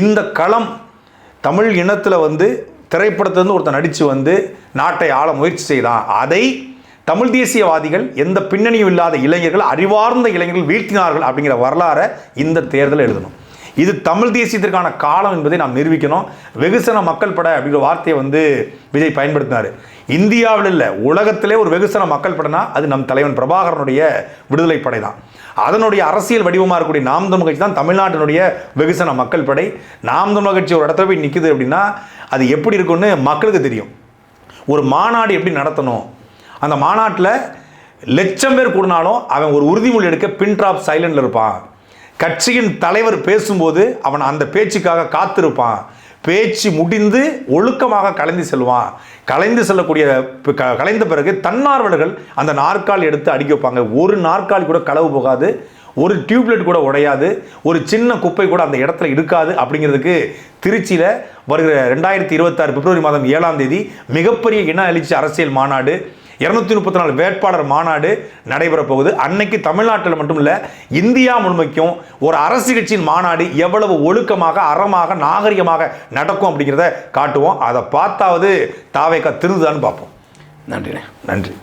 இந்த களம் தமிழ் இனத்தில் வந்து திரைப்படத்திலிருந்து ஒருத்தர் நடித்து வந்து நாட்டை ஆள முயற்சி செய்தான். அதை தமிழ் தேசியவாதிகள், எந்த பின்னணியும் இல்லாத இளைஞர்கள், அறிவார்ந்த இளைஞர்கள் வீழ்த்தினார்கள் அப்படிங்கிற வரலாறை இந்த தேர்தலில் எழுதணும். இது தமிழ் தேசியத்திற்கான காலம் என்பதை நாம் நிரூபிக்கணும். வெகுசன மக்கள் படை அப்படிங்கிற வார்த்தையை வந்து விஜய் பயன்படுத்தினார். இந்தியாவில் இல்லை, உலகத்திலே ஒரு வெகுசன மக்கள் படைனா அது நம் தலைவன் பிரபாகரனுடைய விடுதலை படை தான். அதனுடைய அரசியல் வடிவமாக இருக்கக்கூடிய நாம் தமிழ் கட்சி தான் தமிழ்நாட்டினுடைய வெகுசன மக்கள் படை. நாம் தமிழ் கட்சி ஒரு இடத்துல போய் நிற்குது அப்படின்னா அது எப்படி இருக்குன்னு மக்களுக்கு தெரியும். ஒரு மாநாடு எப்படி நடத்தணும், அந்த மாநாட்டில் 1,00,000 பேர் கூடினாலும் அவன் ஒரு உறுதிமொழி எடுக்க பின் ட்ராப் சைலண்டில் இருப்பான். கட்சியின் தலைவர் பேசும்போது அவன் அந்த பேச்சுக்காக காத்திருப்பான். பேச்சு முடிந்து ஒழுக்கமாக கலைந்து செல்வான். கலைந்த பிறகு தன்னார்வலர்கள் அந்த நாற்காலி எடுத்து அடிக்க வைப்பாங்க. ஒரு நாற்காலி கூட களவு போகாது, ஒரு டியூப்லைட் கூட உடையாது, ஒரு சின்ன குப்பை கூட அந்த இடத்துல இருக்காது. அப்படிங்கிறதுக்கு திருச்சியில் வருகிற 2026 பிப்ரவரி மாதம் 7ஆம் தேதி மிகப்பெரிய இன எழுச்சி அரசியல் மாநாடு, 234 வேட்பாளர் மாநாடு நடைபெறப் போகுது. அன்னைக்கு தமிழ்நாட்டில் மட்டும் இல்லை, இந்தியா முழுமைக்கும் ஒரு அரசியல் கட்சியின் மாநாடு எவ்வளவு ஒழுக்கமாக, அறமாக, நாகரிகமாக நடக்கும் அப்படிங்கிறத காட்டுவோம். அதை பார்த்தாவது தாவேக்கா திருந்துதான்னு பார்ப்போம். நன்றி. நன்றி.